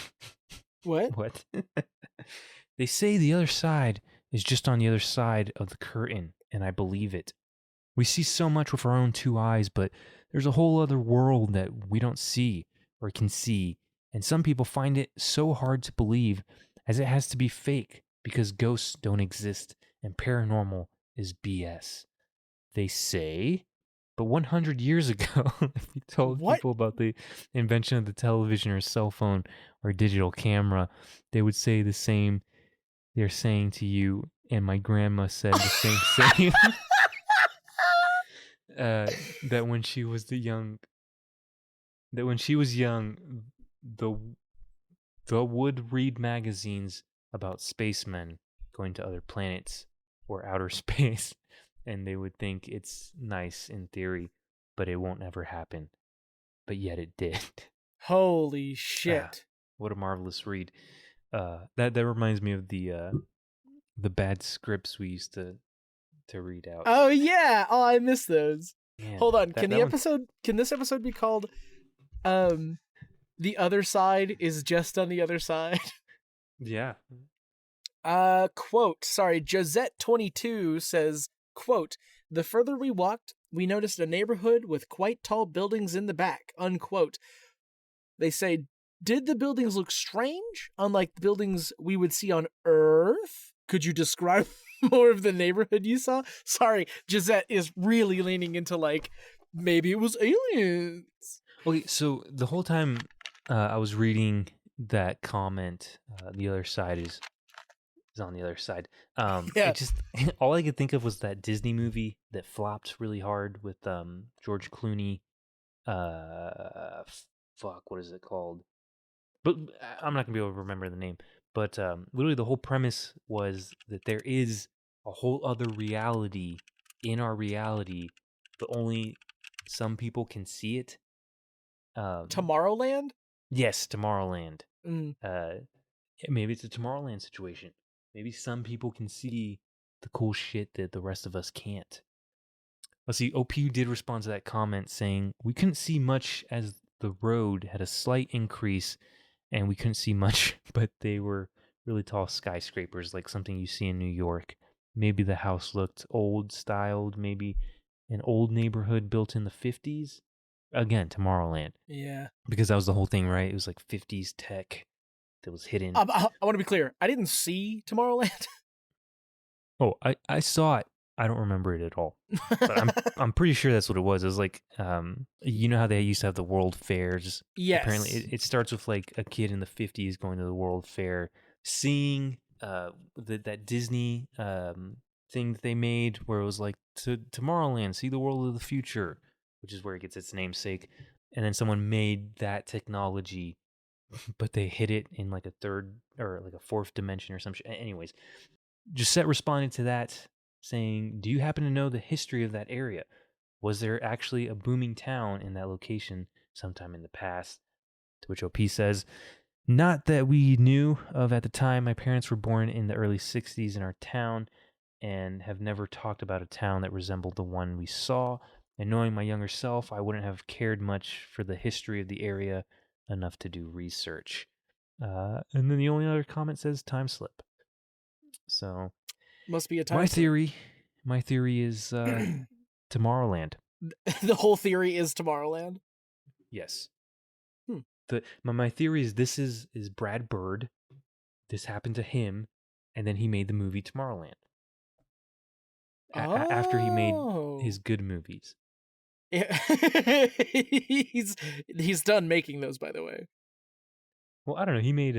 Speaker 2: What?
Speaker 3: What? They say the other side is just on the other side of the curtain, and I believe it. We see so much with our own two eyes, but there's a whole other world that we don't see or can see, and some people find it so hard to believe as it has to be fake because ghosts don't exist and paranormal is BS. They say, but 100 years ago, if you told people about the invention of the television or cell phone or digital camera, they would say the same they're saying to you, and my grandma said the same. That when she was young, the would read magazines about spacemen going to other planets or outer space, and they would think it's nice in theory, but it won't ever happen. But yet it did.
Speaker 2: Holy shit!
Speaker 3: What a marvelous read! That reminds me of the bad scripts we used to read out.
Speaker 2: Oh yeah! Oh, I miss those.
Speaker 3: Man,
Speaker 2: hold on. Can this episode be called The Other Side is Just on the Other Side?
Speaker 3: Yeah.
Speaker 2: Quote, sorry, Josette22 says, quote, the further we walked, we noticed a neighborhood with quite tall buildings in the back, unquote. They say, did the buildings look strange, unlike the buildings we would see on Earth? Could you describe more of the neighborhood you saw? Sorry, Gisette is really leaning into like, maybe it was aliens.
Speaker 3: Okay, so the whole time I was reading that comment, the other side is on the other side. Yeah. It just all I could think of was that Disney movie that flopped really hard with George Clooney. What is it called? But I'm not gonna be able to remember the name. But literally, the whole premise was that there is a whole other reality in our reality, but only some people can see it.
Speaker 2: Tomorrowland?
Speaker 3: Yes, Tomorrowland.
Speaker 2: Mm.
Speaker 3: Maybe it's a Tomorrowland situation. Maybe some people can see the cool shit that the rest of us can't. Let's see, OPU did respond to that comment saying, we couldn't see much as the road had a slight increase and we couldn't see much, but they were really tall skyscrapers, like something you see in New York. Maybe the house looked old styled, maybe an old neighborhood built in the 50s. Again, Tomorrowland.
Speaker 2: Yeah.
Speaker 3: Because that was the whole thing, right? It was like 50s tech that was hidden.
Speaker 2: I want to be clear. I didn't see Tomorrowland.
Speaker 3: Oh, I saw it. I don't remember it at all. But I'm pretty sure that's what it was. It was like, you know how they used to have the World Fairs?
Speaker 2: Yes.
Speaker 3: Apparently, it starts with like a kid in the 50s going to the World Fair, seeing that Disney thing that they made where it was like to Tomorrowland, see the world of the future, which is where it gets its namesake. And then someone made that technology, but they hid it in like a third or like a fourth dimension or some shit. Anyways, Gisette responded to that saying, do you happen to know the history of that area? Was there actually a booming town in that location sometime in the past? To which OP says, not that we knew of at the time. My parents were born in the early 60s in our town and have never talked about a town that resembled the one we saw. And knowing my younger self, I wouldn't have cared much for the history of the area enough to do research. And then the only other comment says time slip. So
Speaker 2: must be a time.
Speaker 3: My theory is Tomorrowland.
Speaker 2: The whole theory is Tomorrowland.
Speaker 3: Yes. My theory is this is Brad Bird. This happened to him, and then he made the movie Tomorrowland. After he made his good movies.
Speaker 2: Yeah. He's done making those, by the way.
Speaker 3: Well, I don't know. He made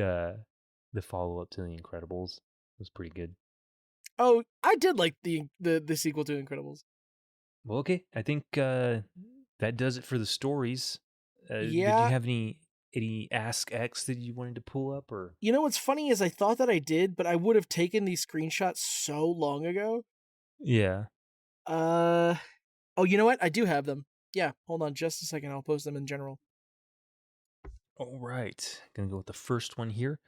Speaker 3: the follow-up to The Incredibles was pretty good.
Speaker 2: Oh, I did like the sequel to Incredibles.
Speaker 3: Well, okay. I think that does it for the stories. Did you
Speaker 2: Yeah.
Speaker 3: have any Ask X that you wanted to pull up, or?
Speaker 2: You know what's funny is I thought that I did, but I would have taken these screenshots so long ago.
Speaker 3: Yeah.
Speaker 2: Oh, you know what? I do have them. Yeah, hold on just a second. I'll post them in general.
Speaker 3: All right. Gonna go with the first one here.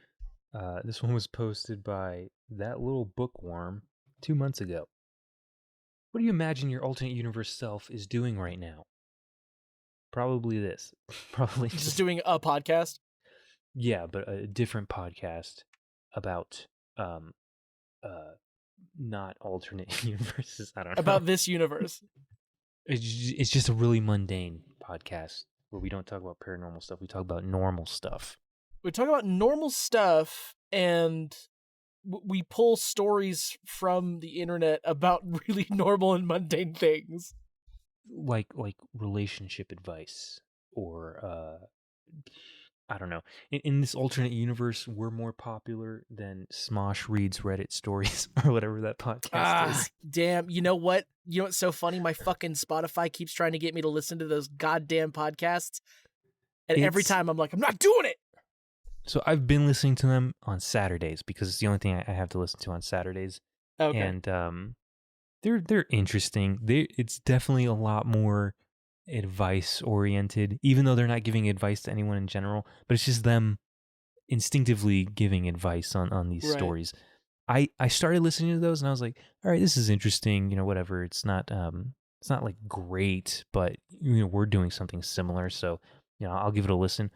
Speaker 3: This one was posted by That Little Bookworm 2 months ago. What do you imagine your alternate universe self is doing right now? Probably this. Probably
Speaker 2: Just doing a podcast.
Speaker 3: Yeah, but a different podcast about not alternate universes. I don't know.
Speaker 2: About this universe.
Speaker 3: It's just a really mundane podcast where we don't talk about paranormal stuff. We talk about normal stuff.
Speaker 2: We talk about normal stuff, and we pull stories from the internet about really normal and mundane things.
Speaker 3: Like relationship advice, or I don't know. In this alternate universe, we're more popular than Smosh reads Reddit stories or whatever that podcast is.
Speaker 2: Damn. You know what? You know what's so funny? My fucking Spotify keeps trying to get me to listen to those goddamn podcasts. And every time I'm like, I'm not doing it.
Speaker 3: So I've been listening to them on Saturdays because it's the only thing I have to listen to on Saturdays.
Speaker 2: Okay.
Speaker 3: And they're interesting. It's definitely a lot more advice oriented, even though they're not giving advice to anyone in general, but it's just them instinctively giving advice on these stories. I started listening to those and I was like, all right, this is interesting, whatever. It's not like great, but we're doing something similar, so I'll give it a listen.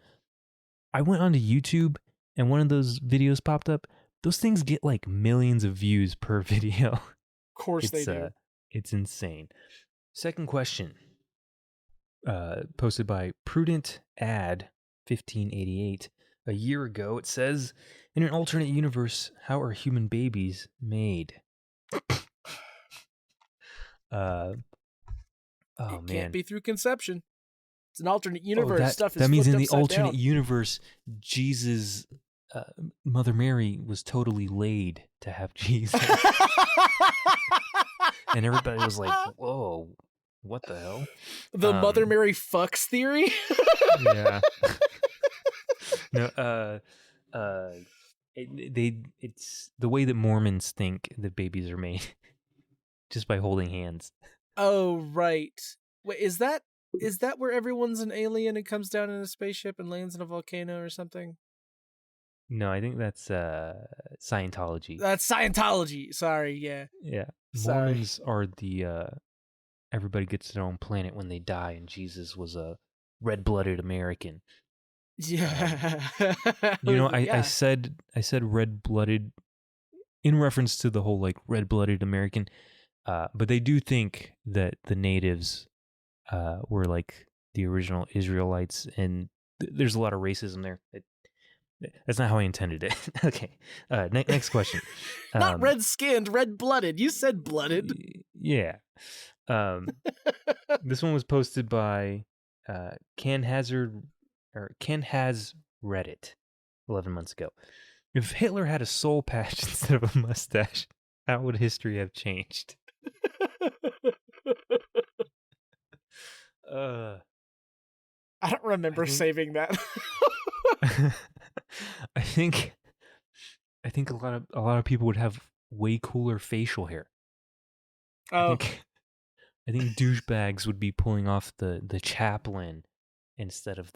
Speaker 3: I went onto YouTube and one of those videos popped up. Those things get like millions of views per video.
Speaker 2: Of course they do.
Speaker 3: It's insane. Second question. Posted by Prudent Ad 1588 a year ago. It says, in an alternate universe, how are human babies made?
Speaker 2: It
Speaker 3: man,
Speaker 2: can't be through conception. It's an alternate universe.
Speaker 3: That means in the
Speaker 2: alternate
Speaker 3: down. Universe, Jesus, Mother Mary was totally laid to have Jesus. And everybody was like, whoa, what the hell?
Speaker 2: The Mother Mary fucks theory?
Speaker 3: Yeah. No, it's the way that Mormons think that babies are made, just by holding hands.
Speaker 2: Oh, right. Wait, is that where everyone's an alien and comes down in a spaceship and lands in a volcano or something?
Speaker 3: No, I think that's Scientology.
Speaker 2: That's Scientology. Sorry, yeah.
Speaker 3: Yeah. Mormons are the everybody gets their own planet when they die, and Jesus was a red-blooded American.
Speaker 2: Yeah.
Speaker 3: I said red-blooded in reference to the whole like red-blooded American, but they do think that the natives were like the original Israelites, and there's a lot of racism there. That's not how I intended it. Okay. Next question.
Speaker 2: Not red-skinned, red-blooded. You said blooded.
Speaker 3: Yeah. This one was posted by Ken Has Reddit 11 months ago. If Hitler had a soul patch instead of a mustache, how would history have changed?
Speaker 2: I don't remember saving that.
Speaker 3: I think a lot of people would have way cooler facial hair.
Speaker 2: Oh.
Speaker 3: I think douchebags would be pulling off the chaplain instead of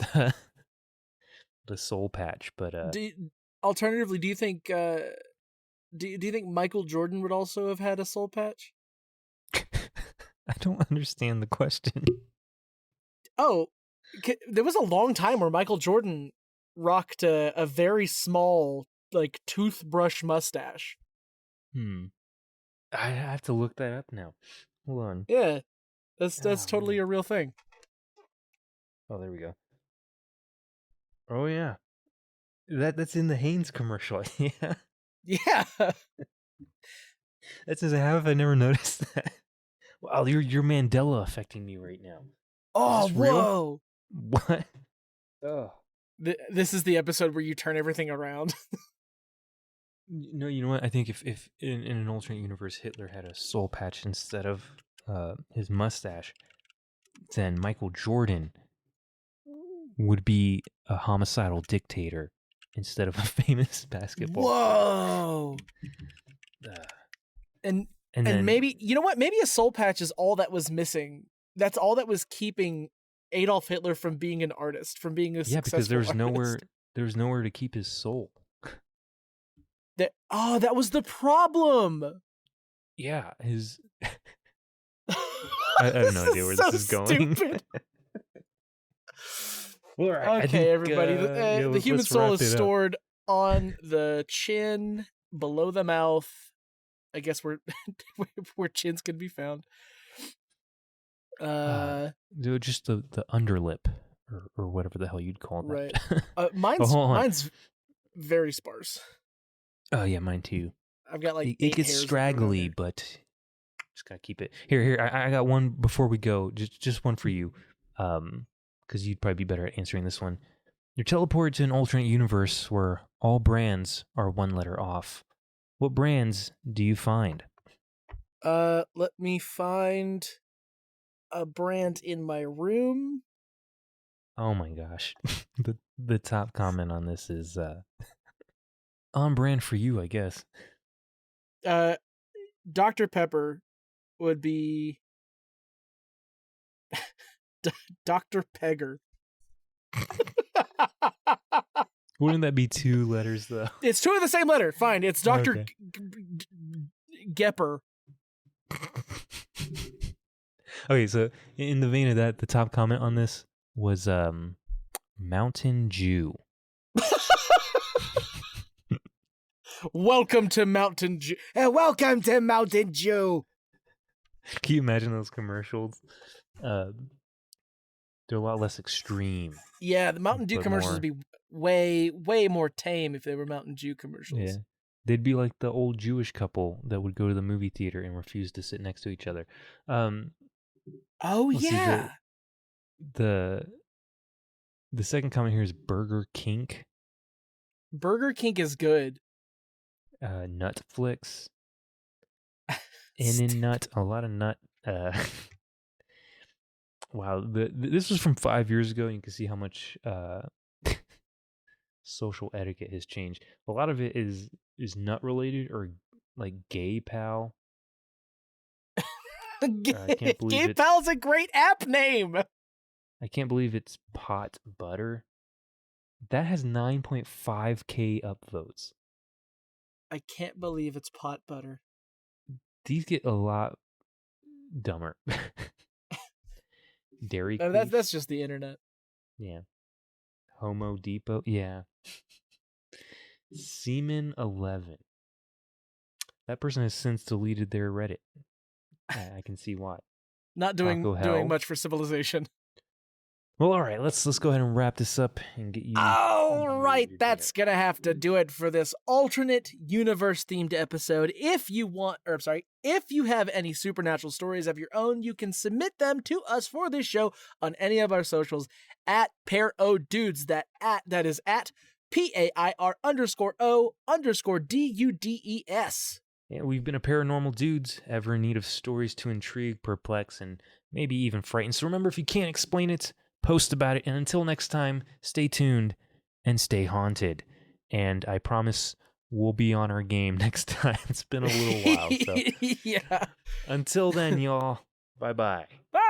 Speaker 3: the soul patch. But
Speaker 2: alternatively, do you think do you think Michael Jordan would also have had a soul patch?
Speaker 3: I don't understand the question.
Speaker 2: Oh, there was a long time where Michael Jordan rocked a very small, like, toothbrush mustache.
Speaker 3: I have to look that up now. Hold on.
Speaker 2: Yeah, that's totally a real thing.
Speaker 3: Oh, there we go. Oh yeah, that's in the Hanes commercial. Yeah.
Speaker 2: Yeah.
Speaker 3: That says, how have I never noticed that? Wow, you're Mandela affecting me right now.
Speaker 2: Oh, whoa!
Speaker 3: What? Oh.
Speaker 2: This is the episode where you turn everything around.
Speaker 3: No, you know what? I think if in an alternate universe Hitler had a soul patch instead of his mustache, then Michael Jordan would be a homicidal dictator instead of a famous basketball
Speaker 2: Whoa!
Speaker 3: player.
Speaker 2: And
Speaker 3: And then
Speaker 2: maybe, you know what? Maybe a soul patch is all that was missing. That's all that was keeping Adolf Hitler from being an artist, from being a successful
Speaker 3: because there's
Speaker 2: artist.
Speaker 3: nowhere to keep his soul.
Speaker 2: That was the problem.
Speaker 3: Yeah, his. I have no idea where this is going. All right,
Speaker 2: Okay, everybody. The human
Speaker 3: let's
Speaker 2: soul
Speaker 3: wrap
Speaker 2: is
Speaker 3: it up.
Speaker 2: stored on the chin, below the mouth. I guess where chins can be found.
Speaker 3: Just the underlip or whatever the hell you'd call that.
Speaker 2: Right. Mine's very sparse.
Speaker 3: Oh yeah, mine too.
Speaker 2: I've got like
Speaker 3: it gets
Speaker 2: hairs
Speaker 3: straggly, but just gotta keep it. Here. I got one before we go. Just one for you, because you'd probably be better at answering this one. You're teleported to an alternate universe where all brands are one letter off. What brands do you find?
Speaker 2: Let me find a brand in my room.
Speaker 3: Oh my gosh. the top comment on this is on brand for you, I guess.
Speaker 2: Dr. Pepper would be Dr. Pegger.
Speaker 3: Wouldn't that be 2 letters though?
Speaker 2: It's 2 of the same letter. Fine. It's Dr.
Speaker 3: Okay.
Speaker 2: Gepper.
Speaker 3: Okay, so in the vein of that, the top comment on this was Mountain Dew.
Speaker 2: Welcome to Mountain Dew. Welcome to Mountain Dew.
Speaker 3: Can you imagine those commercials? They're a lot less extreme.
Speaker 2: Yeah, the Mountain Dew
Speaker 3: But
Speaker 2: commercials
Speaker 3: more-
Speaker 2: would be way, way more tame if they were Mountain Dew commercials.
Speaker 3: Yeah. They'd be like the old Jewish couple that would go to the movie theater and refuse to sit next to each other.
Speaker 2: Oh,
Speaker 3: Let's see,
Speaker 2: yeah.
Speaker 3: The second comment here is Burger King,
Speaker 2: Burger King is good.
Speaker 3: Nutflix, In Nut, a lot of nut. Wow, this was from 5 years ago, and you can see how much social etiquette has changed. A lot of it is nut related or like gay pal.
Speaker 2: Gay
Speaker 3: believe it.
Speaker 2: Pal's a great app name.
Speaker 3: I can't believe it's pot butter. That has 9.5K upvotes.
Speaker 2: I can't believe it's pot butter.
Speaker 3: These get a lot dumber. Dairy Queen.
Speaker 2: That's just the internet.
Speaker 3: Yeah. Homo Depot. Yeah. Seaman 11. That person has since deleted their Reddit. I can see why.
Speaker 2: Not doing
Speaker 3: Taco Hell.
Speaker 2: much for civilization.
Speaker 3: Well, all right. Let's go ahead and wrap this up and get you.
Speaker 2: All right, that's gonna have to do it for this alternate universe themed episode. If you have any supernatural stories of your own, you can submit them to us for this show on any of our socials at PairODudes. That is at PAIR_O_DUDES.
Speaker 3: Yeah, we've been a paranormal dudes, ever in need of stories to intrigue, perplex, and maybe even frighten. So remember, if you can't explain it, post about it. And until next time, stay tuned and stay haunted. And I promise we'll be on our game next time. It's been a little while. So
Speaker 2: Yeah.
Speaker 3: until then, y'all, bye-bye.
Speaker 2: Bye.